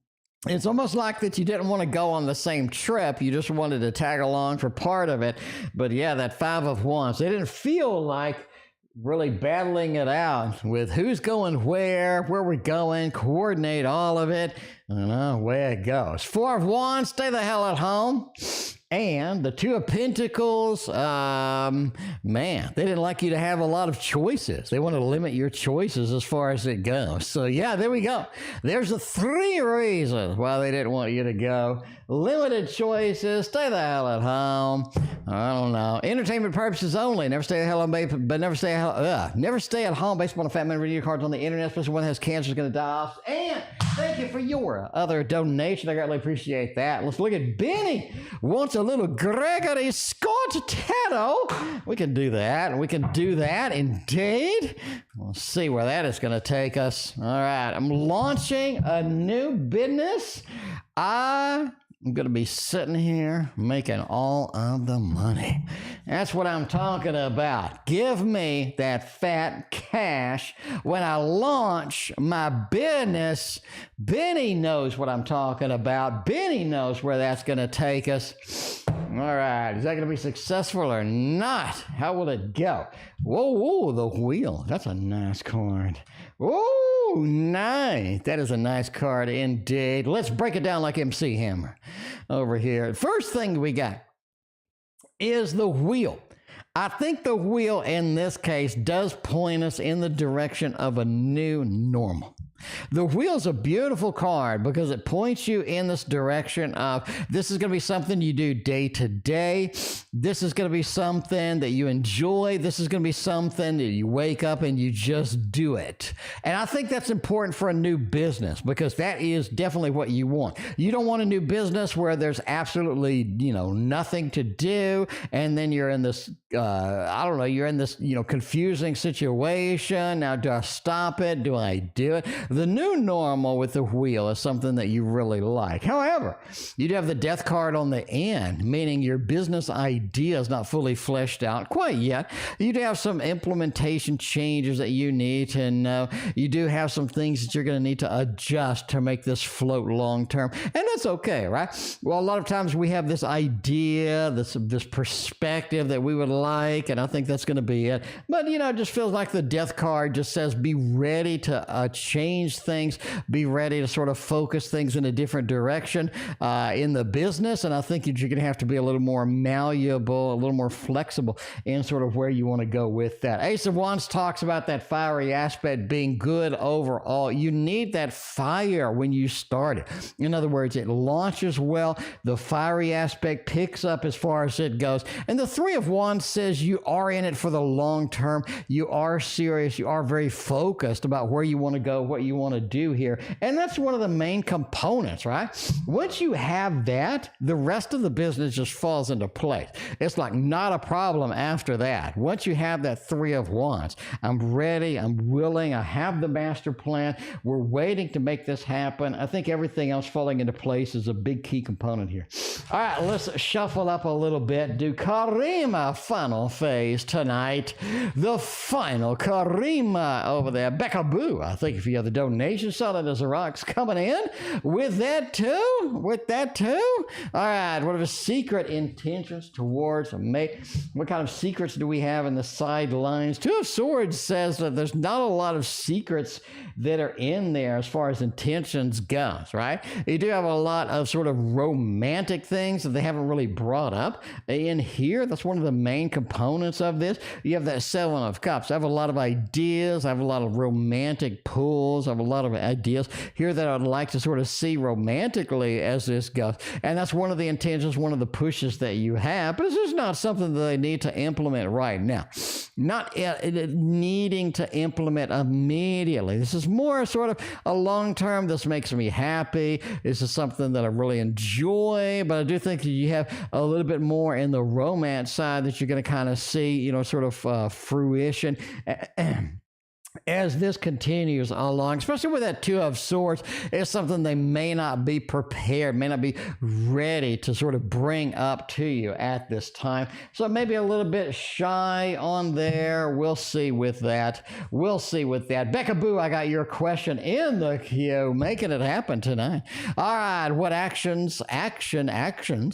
It's almost like that you didn't want to go on the same trip. You just wanted to tag along for part of it. But yeah, that 5 of Wands, they didn't feel like really battling it out with who's going where we're going, coordinate all of it. I don't know where it goes. 4 of Wands, stay the hell at home. And the 2 of Pentacles, man, they didn't like you to have a lot of choices. They want to limit your choices as far as it goes. So yeah, there we go. There's the 3 reasons why they didn't want you to go. Limited choices, stay the hell at home. I don't know. Entertainment purposes only. Never stay at home, but never stay at home based upon a fat man reading cards on the internet, especially one that has cancer is going to die off. And thank you for your other donation. I greatly appreciate that. Let's look at Beni. Wants a little Gregory Scott Tarot. We can do that. We can do that indeed. We'll see where that is going to take us. All right. I'm launching a new business. I I'm going to be sitting here making all of the money. That's what I'm talking about. Give me that fat cash when I launch my business. Beni knows what I'm talking about. Beni knows where that's going to take us. All right, is that going to be successful or not? How will it go? Whoa, whoa, the wheel. That's a nice card. Oh, nice. That is a nice card indeed. Let's break it down like MC Hammer over here. First thing we got is the wheel. I think the wheel in this case does point us in the direction of a new normal. The wheel's a beautiful card because it points you in this direction of this is going to be something you do day to day. This is going to be something that you enjoy. This is going to be something that you wake up and you just do it. And I think that's important for a new business because that is definitely what you want. You don't want a new business where there's absolutely, nothing to do. And then you're in this, you're in this, confusing situation. Now, do I stop it? Do I do it? The new normal with the wheel is something that you really like. However, you do have the death card on the end, meaning your business idea is not fully fleshed out quite yet. You do have some implementation changes that you need to know. You do have some things that you're going to need to adjust to make this float long term. And that's okay, right? Well, a lot of times we have this idea, this perspective that we would like, and I think that's going to be it. But, it just feels like the death card just says be ready to change things, be ready to sort of focus things in a different direction in the business. And I think you're going to have to be a little more malleable, a little more flexible in sort of where you want to go with that. Ace of Wands talks about that fiery aspect being good overall. You need that fire when you start it. In other words, it launches well. The fiery aspect picks up as far as it goes. And the Three of Wands says you are in it for the long term. You are serious. You are very focused about where you want to go, what you want to do here. And that's one of the main components, right? Once you have that, the rest of the business just falls into place. It's like not a problem after that. Once you have that Three of Wands, I'm ready, I'm willing, I have the master plan. We're waiting to make this happen. I think everything else falling into place is a big key component here. All right, let's shuffle up a little bit. Do Karima final phase tonight. The final Karima over there. BecaBoo, I think if you have the donation, solid as a rock's coming in with that too. All right, what are the secret intentions towards a mate? What kind of secrets do we have in the sidelines? Two of Swords says that there's not a lot of secrets that are in there as far as intentions goes, right? You do have a lot of sort of romantic things that they haven't really brought up in here. That's one of the main components of this. You have that Seven of Cups. I have a lot of ideas. I have a lot of romantic pulls. I have a lot of ideas here that I'd like to sort of see romantically as this goes. And that's one of the intentions, one of the pushes that you have. But it's just not something that they need to implement right now. Not needing to implement immediately. This is more sort of a long-term, this makes me happy. This is something that I really enjoy. But I do think that you have a little bit more in the romance side that you're going to kind of see, sort of fruition. As this continues along, especially with that Two of Swords, it's something they may not be prepared, may not be ready to sort of bring up to you at this time. So maybe a little bit shy on there. We'll see with that. BecaBoo, I got your question in the queue, making it happen tonight. All right, what actions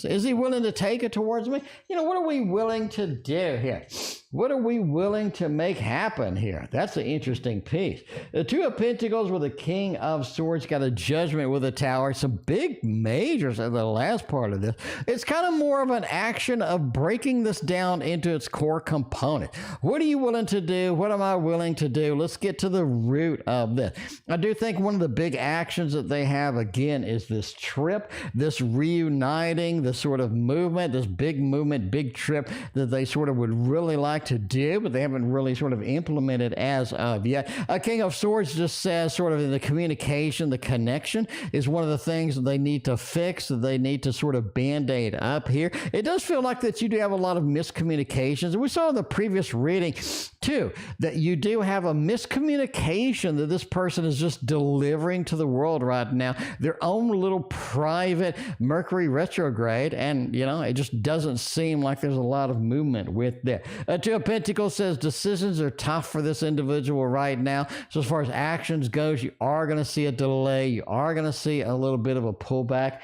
is he willing to take it towards me? What are we willing to do here? What are we willing to make happen here? That's an interesting piece. The Two of Pentacles with the King of Swords, got a Judgment with a Tower. Some big majors in the last part of this. It's kind of more of an action of breaking this down into its core component. What are you willing to do? What am I willing to do? Let's get to the root of this. I do think one of the big actions that they have, again, is this trip, this reuniting, this sort of movement, this big movement, big trip that they sort of would really like to do, but they haven't really sort of implemented as of yet. King of Swords just says sort of in the communication, the connection is one of the things that they need to fix, that they need to sort of band-aid up here. It does feel like that you do have a lot of miscommunications. And we saw in the previous reading, too, that you do have a miscommunication that this person is just delivering to the world right now, their own little private Mercury retrograde, and, you know, it just doesn't seem like there's a lot of movement with that. Two of Pentacles says decisions are tough for this individual right now. So as far as actions goes, you are going to see a delay. You are going to see a little bit of a pullback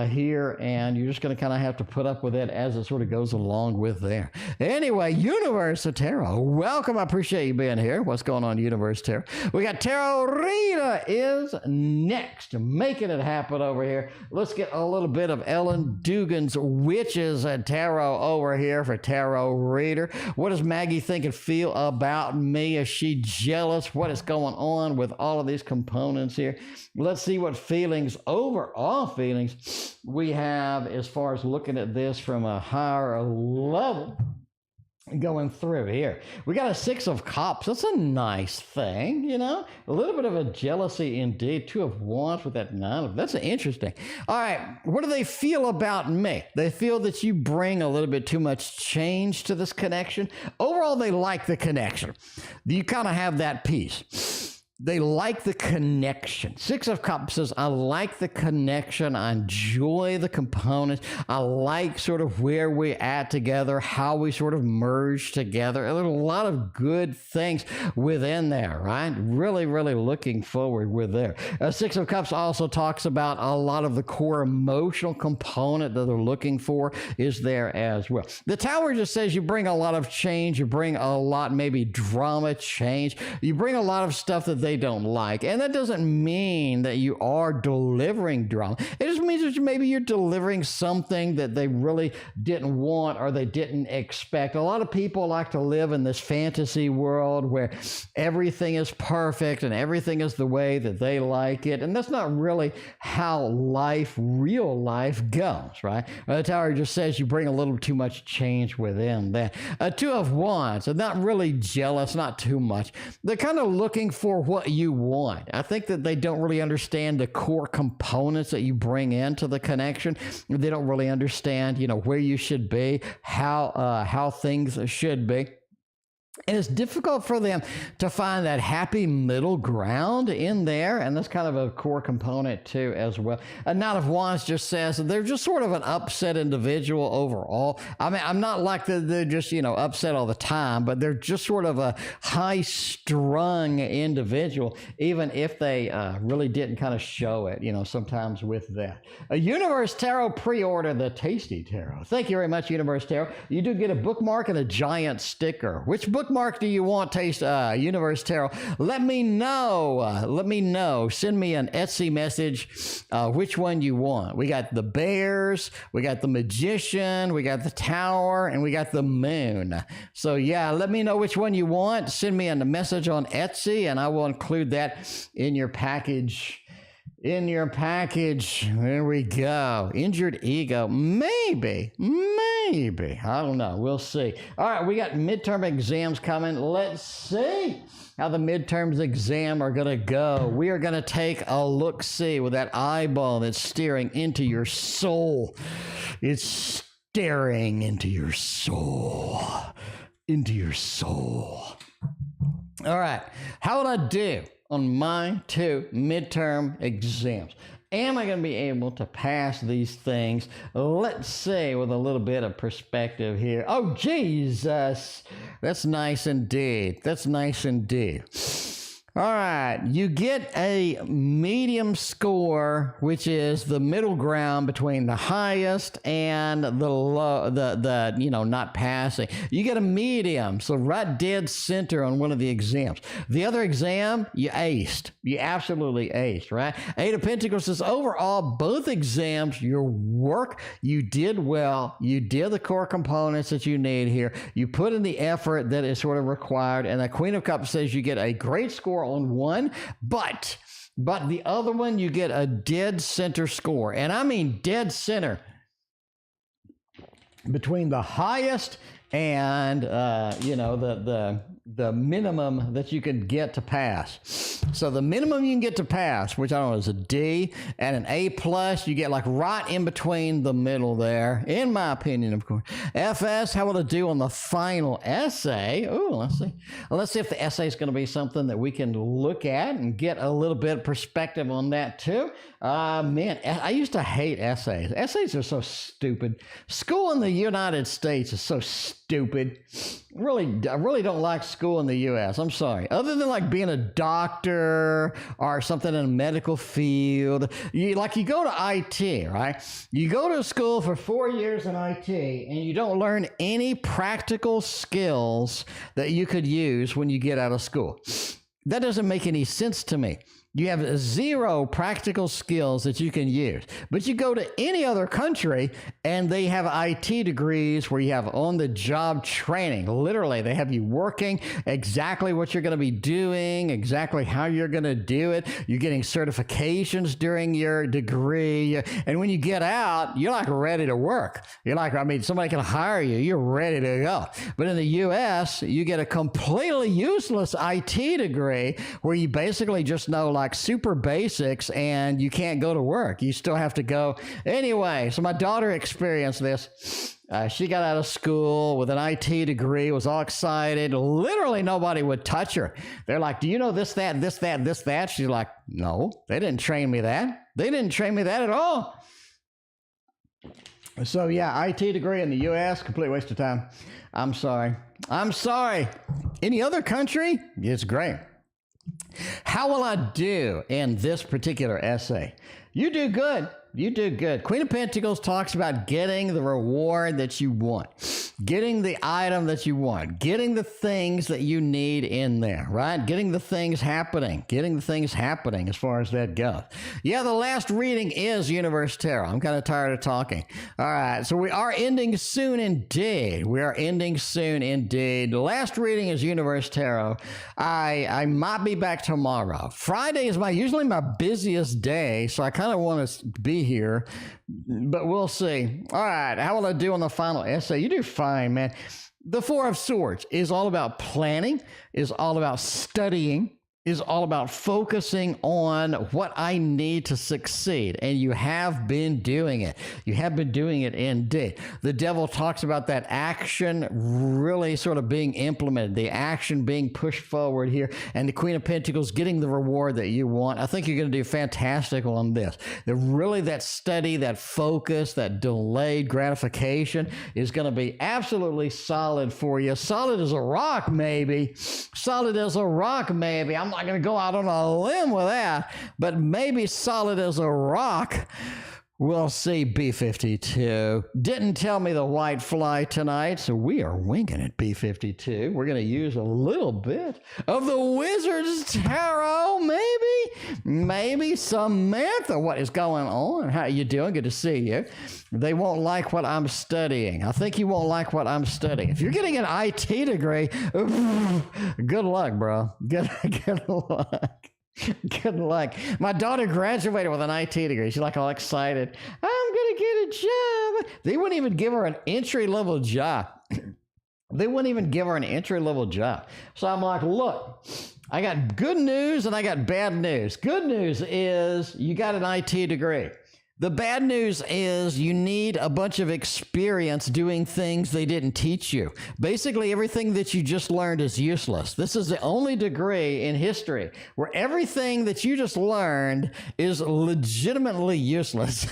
here, and you're just going to kind of have to put up with it as it sort of goes along with there. Anyway, UniverseTarot, welcome. I appreciate you being here. What's going on, UniverseTarot? We got Tarot Rita is next, making it happen over here. Let's get a little bit of Ellen Dugan's Witches and Tarot over here for Tarot Reader. What does Maggie think and feel about me? Is she jealous? What is going on with all of these components here? Let's see what feelings, overall feelings, we have as far as looking at this from a higher level. Going through here, we got a Six of Cups. That's a nice thing, you know, a little bit of a jealousy indeed. Two of Wands with that Nine of, that's interesting. All right, what do they feel about me? They feel that you bring a little bit too much change to this connection. Overall, they like the connection. You kind of have that piece. They like the connection. Six of Cups says, I like the connection. I enjoy the components. I like sort of where we're at together, how we sort of merge together. There's a lot of good things within there, right? Really, really looking forward with there. Six of Cups also talks about a lot of the core emotional component that they're looking for is there as well. The Tower just says you bring a lot of change. You bring a lot, maybe drama, change. You bring a lot of stuff that they don't like. And that doesn't mean that you are delivering drama. It just means that maybe you're delivering something that they really didn't want or they didn't expect. A lot of people like to live in this fantasy world where everything is perfect and everything is the way that they like it. And that's not really how life, real life goes, right? The Tower just says you bring a little too much change within that. Two of Wands, so not really jealous, not too much. They're kind of looking for what you want. I think that they don't really understand the core components that you bring into the connection. They don't really understand, you know, where you should be, how things should be. And it's difficult for them to find that happy middle ground in there. And that's kind of a core component too as well. A Knight of Wands just says they're just sort of an upset individual overall. I mean, I'm not like they're just, you know, upset all the time, but they're just sort of a high-strung individual, even if they really didn't kind of show it, you know, sometimes with that. A UniverseTarot pre-order, the Tasty Tarot. Thank you very much, UniverseTarot. You do get a bookmark and a giant sticker. Which bookmark do you want, UniverseTarot? Let me know. Let me know. Send me an Etsy message which one you want. We got the bears, we got the magician, we got the tower, and we got the moon. So yeah, let me know which one you want. Send me a message on Etsy, and I will include that in your package. In your package. There we go. Injured ego. Maybe. I don't know. We'll see. All right, we got midterm exams coming. Let's see how the midterms exam are going to go. We are going to take a look-see with that eyeball that's staring into your soul. It's staring into your soul. Into your soul. All right. How would I do on my two midterm exams? Am I going to be able to pass these things? Let's see, with a little bit of perspective here. Oh, Jesus. That's nice indeed. That's nice indeed. All right, you get a medium score, which is the middle ground between the highest and the low, the you know, not passing. You get a medium, so right dead center on one of the exams. The other exam, you aced. You absolutely aced, right? Eight of Pentacles says overall, both exams, your work, you did well. You did the core components that you need here. You put in the effort that is sort of required, and the Queen of Cups says you get a great score on one, but the other one you get a dead center score, and I mean dead center between the highest and the minimum that you can get to pass. So the minimum you can get to pass, which I don't know is a D, and an A plus, you get like right in between the middle there, in my opinion, of course. FS, how will it do on the final essay? Ooh, let's see. Let's see if the essay is going to be something that we can look at and get a little bit of perspective on that too. Man, I used to hate essays. Essays are so stupid. School in the United States is so stupid. I really don't like school in the U.S. I'm sorry. Other than like being a doctor or something in a medical field, you go to IT, right? You go to school for 4 years in IT and you don't learn any practical skills that you could use when you get out of school. That doesn't make any sense to me. You have zero practical skills that you can use. But you go to any other country and they have IT degrees where you have on-the-job training. Literally, they have you working exactly what you're going to be doing, exactly how you're going to do it. You're getting certifications during your degree. And when you get out, you're like ready to work. You're like, somebody can hire you. You're ready to go. But in the U.S., you get a completely useless IT degree where you basically just know like super basics and you can't go to work. You still have to go. Anyway, so my daughter experienced this. She got out of school with an IT degree, was all excited. Literally nobody would touch her. They're like, do you know this, that, this, that, this, that? She's like, no, they didn't train me that. They didn't train me that at all. So yeah, IT degree in the U.S., complete waste of time. I'm sorry. Any other country? It's great. How will I do in this particular essay? You do good. You do good. Queen of Pentacles talks about getting the reward that you want, getting the item that you want, getting the things that you need in there, right? Getting the things happening as far as that goes. Yeah, the last reading is Universe Tarot. I'm kind of tired of talking. All right, so we are ending soon indeed. The last reading is Universe Tarot. I might be back tomorrow. Friday is usually my busiest day, so I kind of want to be here, but we'll see. All right, how will I do on the final essay? You do fine, man. The Four of Swords is all about planning, is all about studying, is all about focusing on what I need to succeed. And you have been doing it. You have been doing it indeed. The Devil talks about that action really sort of being implemented, the action being pushed forward here, and the Queen of Pentacles getting the reward that you want. I think you're going to do fantastic on this. That study, that focus, that delayed gratification is going to be absolutely solid for you. Solid as a rock, maybe. I'm not going to go out on a limb with that, but maybe solid as a rock. We'll see. B52 didn't tell me the white fly tonight, so we are winging it. B52. We're going to use a little bit of the Wizard's Tarot, maybe Samantha. What is going on? How you doing? Good to see you. They won't like what I'm studying. I think you won't like what I'm studying. If you're getting an IT degree, good luck, bro. Good luck. Good luck. My daughter graduated with an IT degree. She's like all excited. I'm going to get a job. They wouldn't even give her an entry-level job. So I'm like, look, I got good news and I got bad news. Good news is you got an IT degree. The bad news is you need a bunch of experience doing things they didn't teach you. Basically, everything that you just learned is useless. This is the only degree in history where everything that you just learned is legitimately useless.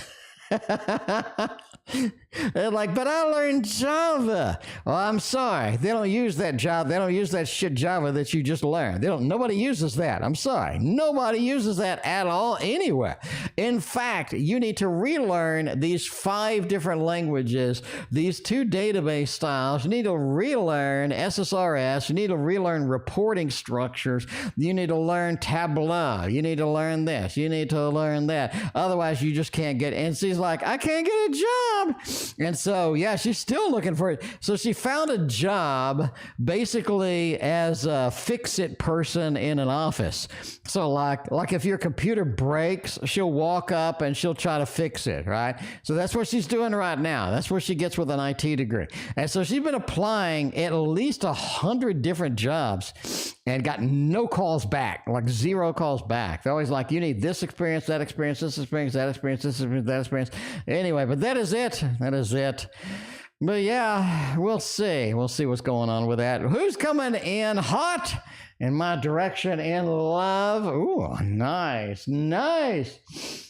They're like, but I learned Java. Well, I'm sorry. They don't use that Java. They don't use that shit Java that you just learned. Nobody uses that. I'm sorry. Nobody uses that at all anywhere. In fact, you need to relearn these 5 different languages, these 2 database styles. You need to relearn SSRS. You need to relearn reporting structures. You need to learn Tableau. You need to learn this. You need to learn that. Otherwise, you just can't get, and she's like, I can't get a job. And so, yeah, she's still looking for it. So she found a job basically as a fix-it person in an office. So like if your computer breaks, she'll walk up and she'll try to fix it, right? So that's what she's doing right now. That's what she gets with an IT degree. And so she's been applying at least 100 different jobs and got no calls back, like 0 calls back. They're always like, you need this experience, that experience, this experience, that experience, this experience, that experience. Anyway, but that is it. That is it. But yeah, we'll see. We'll see what's going on with that. Who's coming in hot in my direction in love? Ooh, nice, nice.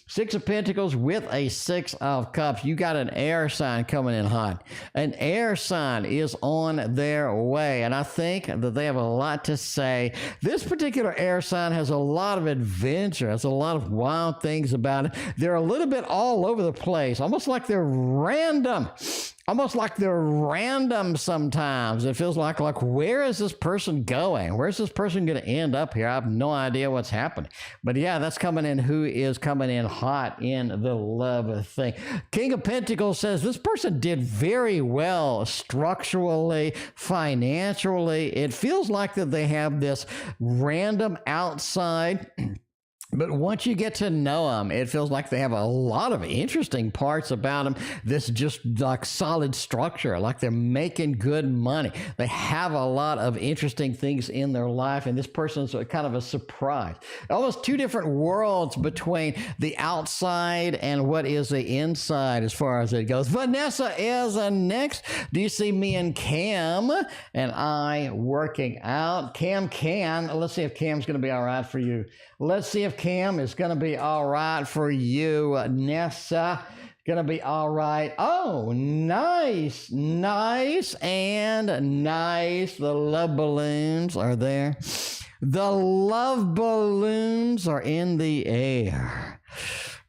6 of Pentacles with a 6 of Cups. You got an air sign coming in hot. An air sign is on their way, and I think that they have a lot to say. This particular air sign has a lot of adventure, has a lot of wild things about it. They're a little bit all over the place, almost like they're random. Almost like they're random sometimes. It feels like where is this person going? Where's this person going to end up here? I have no idea what's happening. But yeah, that's coming in. Who is coming in hot in the love thing? King of Pentacles says this person did very well structurally, financially. It feels like that they have this random outside. But once you get to know them, it feels like they have a lot of interesting parts about them. This just like solid structure, like they're making good money. They have a lot of interesting things in their life, and this person's kind of a surprise. Almost 2 different worlds between the outside and what is the inside as far as it goes. Vanessa is next. Do you see me and Kam and I working out? Kam can. Let's see if Cam's going to be all right for you. Let's see if Kam is going to be all right for you. Nessa, going to be all right. Oh, nice, nice, and nice. The love balloons are there. The love balloons are in the air.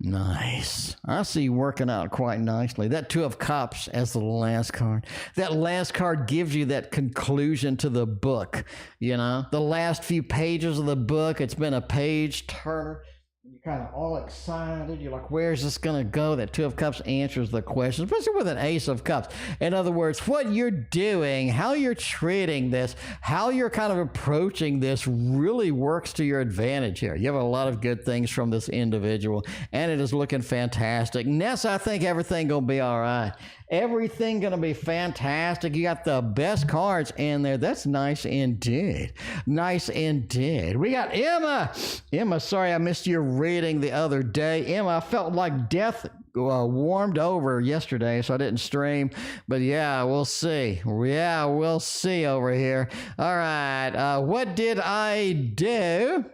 Nice. I see you working out quite nicely. That 2 of Cups as the last card. That last card gives you that conclusion to the book. You know, the last few pages of the book, it's been a page turner. You're kind of all excited. You're like, where's this going to go? That 2 of Cups answers the question, especially with an Ace of Cups. In other words, what you're doing, how you're treating this, how you're kind of approaching this really works to your advantage here. You have a lot of good things from this individual, and it is looking fantastic. Nessa, I think everything going to be all right. Everything going to be fantastic. You got the best cards in there. That's nice indeed. Nice indeed. We got Emma. Emma, sorry I missed your reading the other day. Emma, I felt like death warmed over yesterday, so I didn't stream. But yeah, we'll see. Yeah, we'll see over here. All right. What did I do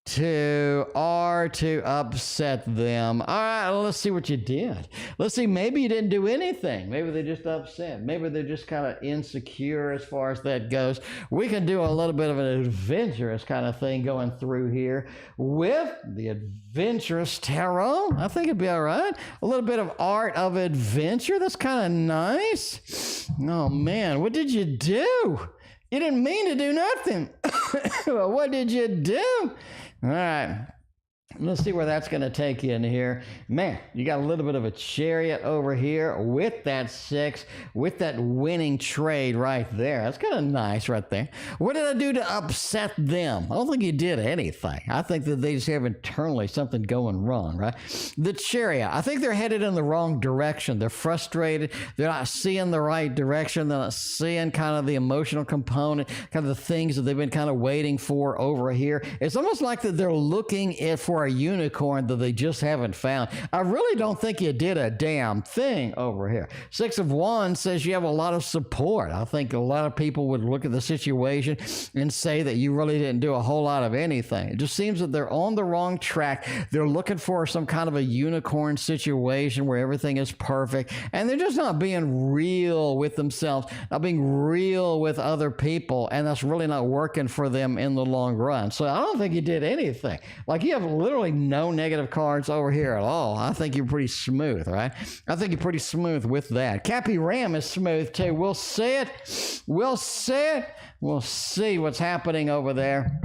to upset them? All right, let's see what you did. Let's see, maybe you didn't do anything. Maybe they're just upset. Maybe they're just kind of insecure as far as that goes. We can do a little bit of an adventurous kind of thing going through here with the adventurous tarot. I think it'd be all right. A little bit of art of adventure. That's kind of nice. Oh man, what did you do? You didn't mean to do nothing. What did you do? All right. Let's see where that's going to take you in here. Man, you got a little bit of a chariot over here with that 6, with that winning trade right there. That's kind of nice right there. What did I do to upset them? I don't think you did anything. I think that they just have internally something going wrong, right? The chariot, I think they're headed in the wrong direction. They're frustrated. They're not seeing the right direction. They're not seeing kind of the emotional component, kind of the things that they've been kind of waiting for over here. It's almost like that they're looking for a unicorn that they just haven't found. I really don't think you did a damn thing over here. 6 of Wands says you have a lot of support. I think a lot of people would look at the situation and say that you really didn't do a whole lot of anything. It just seems that they're on the wrong track. They're looking for some kind of a unicorn situation where everything is perfect, and they're just not being real with themselves, not being real with other people, and that's really not working for them in the long run. So I don't think you did anything. Like, you have literally no negative cards over here at all. I think you're pretty smooth, right? I think you're pretty smooth with that. Cappy Ram is smooth too. We'll see it. We'll see it. We'll see what's happening over there.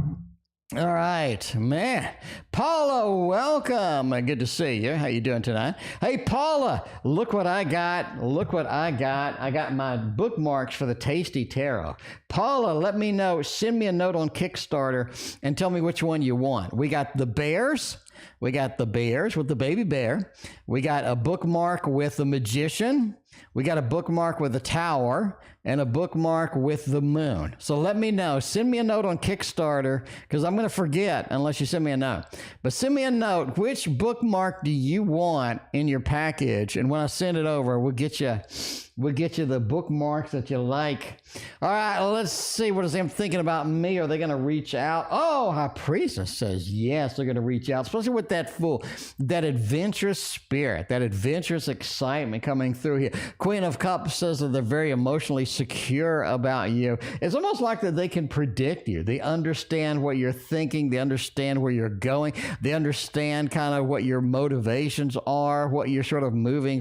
All right, man. Paula, welcome. Good to see you. How you doing tonight? Hey, Paula, look what I got. Look what I got. I got my bookmarks for the Tasty Tarot. Paula, let me know. Send me a note on Kickstarter and tell me which one you want. We got the bears. We got the bears with the baby bear. We got a bookmark with the magician. We got a bookmark with the tower and a bookmark with the moon. So let me know. Send me a note on Kickstarter because I'm going to forget unless you send me a note. But send me a note. Which bookmark do you want in your package? And when I send it over, we'll get you the bookmarks that you like. All right, let's see. What is them thinking about me? Are they going to reach out? Oh, High Priestess says yes, they're going to reach out, especially with that adventurous spirit, that adventurous excitement coming through here. Queen of Cups says that they're very emotionally secure about you. It's almost like that they can predict you. They understand what you're thinking. They understand where you're going. They understand kind of what your motivations are, what you're sort of moving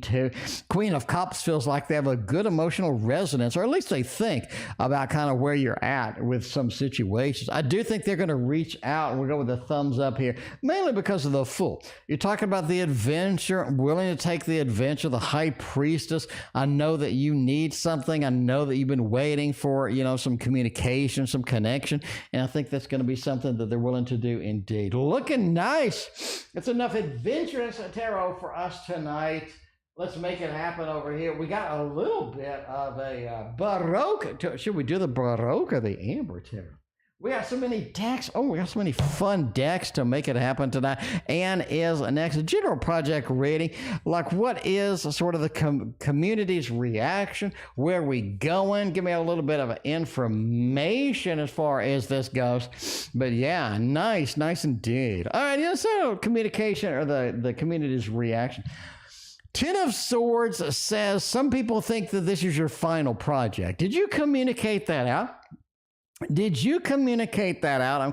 to. Queen of Cups feels like they have a good emotional resonance, or at least they think about kind of where you're at with some situations. I do think they're going to reach out, and we'll go with the thumbs up here, mainly because of the Fool. You're talking about the adventure, willing to take the adventure, the High Priestess. I know that you need something. I know that you've been waiting for, some communication, some connection, and I think that's going to be something that they're willing to do indeed. Looking nice. It's enough adventurous tarot for us tonight. Let's make it happen over here. We got a little bit of a Baroque. Should we do the Baroque or the Amber Tarot? We got so many decks. Oh, we got so many fun decks to make it happen tonight. Anne is next. A general project reading. Like, what is sort of the community's reaction? Where are we going? Give me a little bit of information as far as this goes. But yeah, nice indeed. All right, so communication or the community's reaction. Ten of Swords says some people think that this is your final project. Did you communicate that out? I'm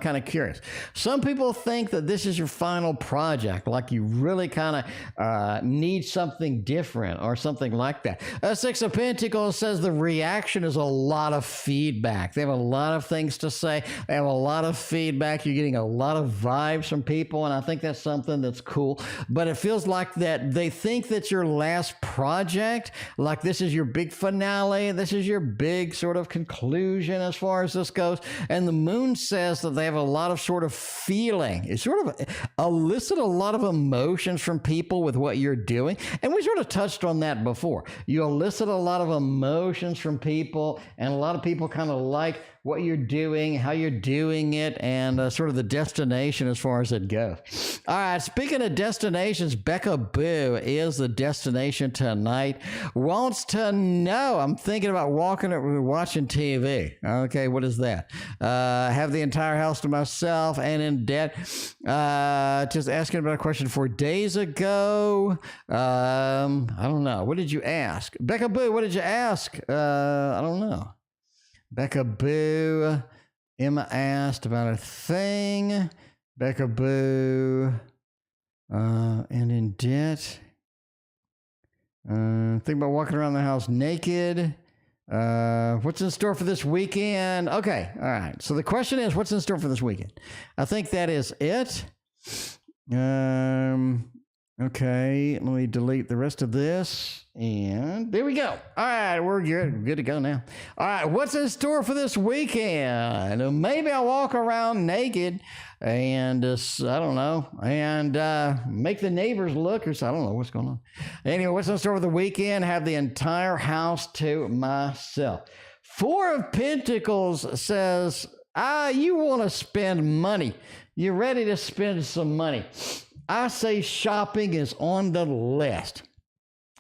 kind of curious. Some people think that this is your final project, like you really kind of need something different or something like that. Six of Pentacles says the reaction is a lot of feedback. They have a lot of things to say. They have a lot of feedback. You're getting a lot of vibes from people, and I think that's something that's cool. But it feels like that they think that's your last project, like this is your big finale. This is your big sort of conclusion as far as this goes. And the moon says that they have a lot of sort of feeling. It sort of elicit a lot of emotions from people with what you're doing. And we sort of touched on that before. You elicit a lot of emotions from people, and a lot of people kind of like what you're doing, how you're doing it, and sort of the destination as far as it goes. All right, speaking of destinations, BecaBoo is the destination tonight. Wants to know, I'm thinking about watching TV. Okay, what is that? Have the entire house to myself and in debt. Just asking about a question 4 days ago. I don't know. What did you ask? BecaBoo, what did you ask? I don't know. BecaBoo, Emma asked about a thing. BecaBoo, and in debt. Think about walking around the house naked. What's in store for this weekend? Okay, all right. So the question is, what's in store for this weekend? I think that is it. Okay, let me delete the rest of this, and there we go. All right, we're good to go now. All right, what's in store for this weekend? Maybe I'll walk around naked and I don't know, and make the neighbors look, or so. I don't know what's going on. Anyway, what's in store for the weekend? Have the entire house to myself. 4 of Pentacles says, you want to spend money. You're ready to spend some money. I say shopping is on the list.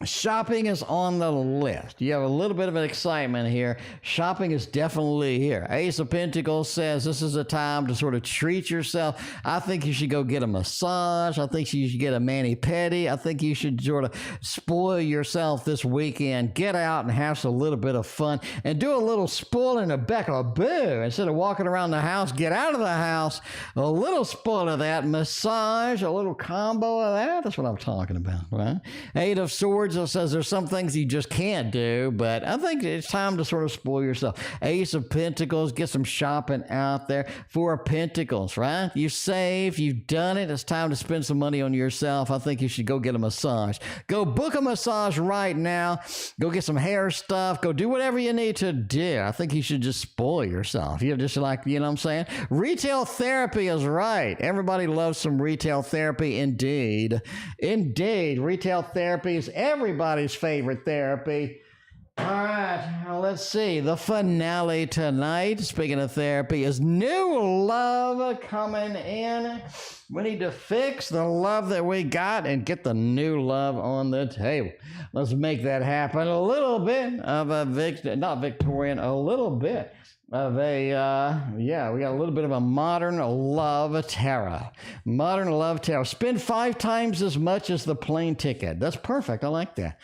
Shopping is on the list. You have a little bit of an excitement here. Shopping is definitely here. Ace of Pentacles says this is a time to sort of treat yourself. I think you should go get a massage. I think you should get a mani-pedi. I think you should sort of spoil yourself this weekend. Get out and have a little bit of fun and do a little spoiling of BecaBoo. Instead of walking around the house, get out of the house. A little spoil of that. Massage, a little combo of that. That's what I'm talking about, right? 8 of Swords Swords says there's some things you just can't do, but I think it's time to sort of spoil yourself. Ace of Pentacles, get some shopping out there. Four of Pentacles, right? You save, you've done it. It's time to spend some money on yourself. I think you should go get a massage. Go book a massage right now. Go get some hair stuff. Go do whatever you need to do. I think you should just spoil yourself. You're just like, you know what I'm saying? Retail therapy is right. Everybody loves some retail therapy indeed. Indeed, retail therapy is everybody's favorite therapy. All right, well, let's see. The finale tonight, speaking of therapy, is new love coming in. We need to fix the love that we got and get the new love on the table. Let's make that happen. A little bit of a not Victorian, a little bit of a, we got a little bit of a modern love tarot. Modern love tarot. Spend 5 times as much as the plane ticket. That's perfect. I like that.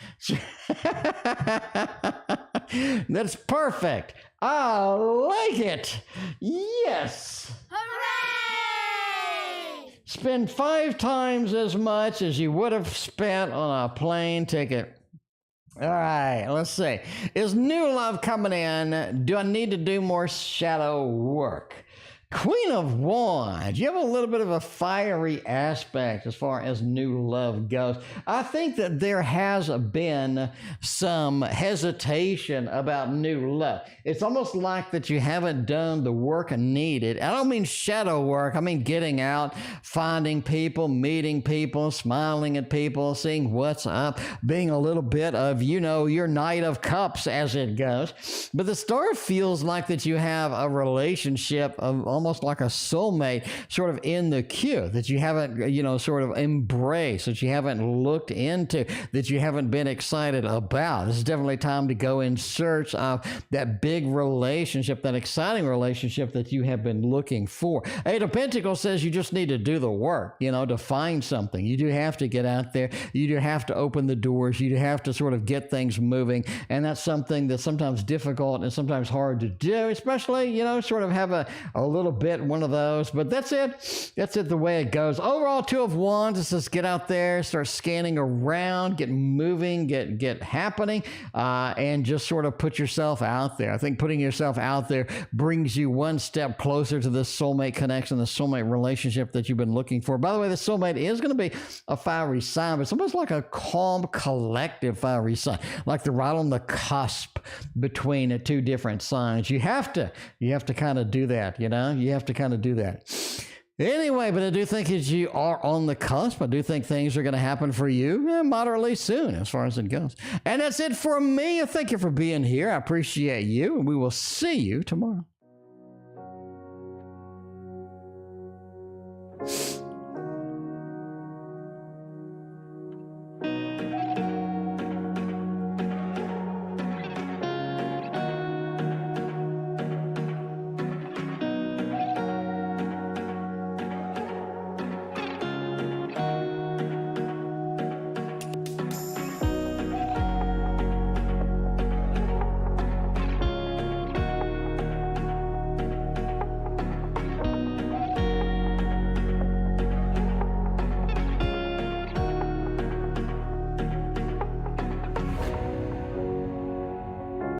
That's perfect. I like it. Yes. Hooray! Spend 5 times as much as you would have spent on a plane ticket. All right, let's see. Is new love coming in? Do I need to do more shadow work? Queen of Wands, you have a little bit of a fiery aspect as far as new love goes. I think that there has been some hesitation about new love. It's almost like that you haven't done the work needed. I don't mean shadow work. I mean getting out, finding people, meeting people, smiling at people, seeing what's up, being a little bit of, you know, your Knight of Cups as it goes. But the star feels like that you have a relationship of almost like a soulmate sort of in the queue that you haven't, you know, sort of embraced, that you haven't looked into, that you haven't been excited about. This is definitely time to go in search of that big relationship, that exciting relationship that you have been looking for. Eight of Pentacles says you just need to do the work, you know, to find something. You do have to get out there. You do have to open the doors. You do have to sort of get things moving. And that's something that's sometimes difficult and sometimes hard to do, especially, you know, sort of have a little bit one of those, but that's it. That's it the way it goes. Overall, Two of Wands, it says get out there, start scanning around, get moving, get happening, and just sort of put yourself out there. I think putting yourself out there brings you one step closer to this soulmate connection, the soulmate relationship that you've been looking for. By the way, the soulmate is going to be a fiery sign, but it's almost like a calm, collective fiery sign, like they're right on the cusp between two different signs. You have to kind of do that, you know? You have to kind of do that. Anyway, but I do think as you are on the cusp, I do think things are going to happen for you moderately soon as far as it goes. And that's it for me. Thank you for being here. I appreciate you, and we will see you tomorrow.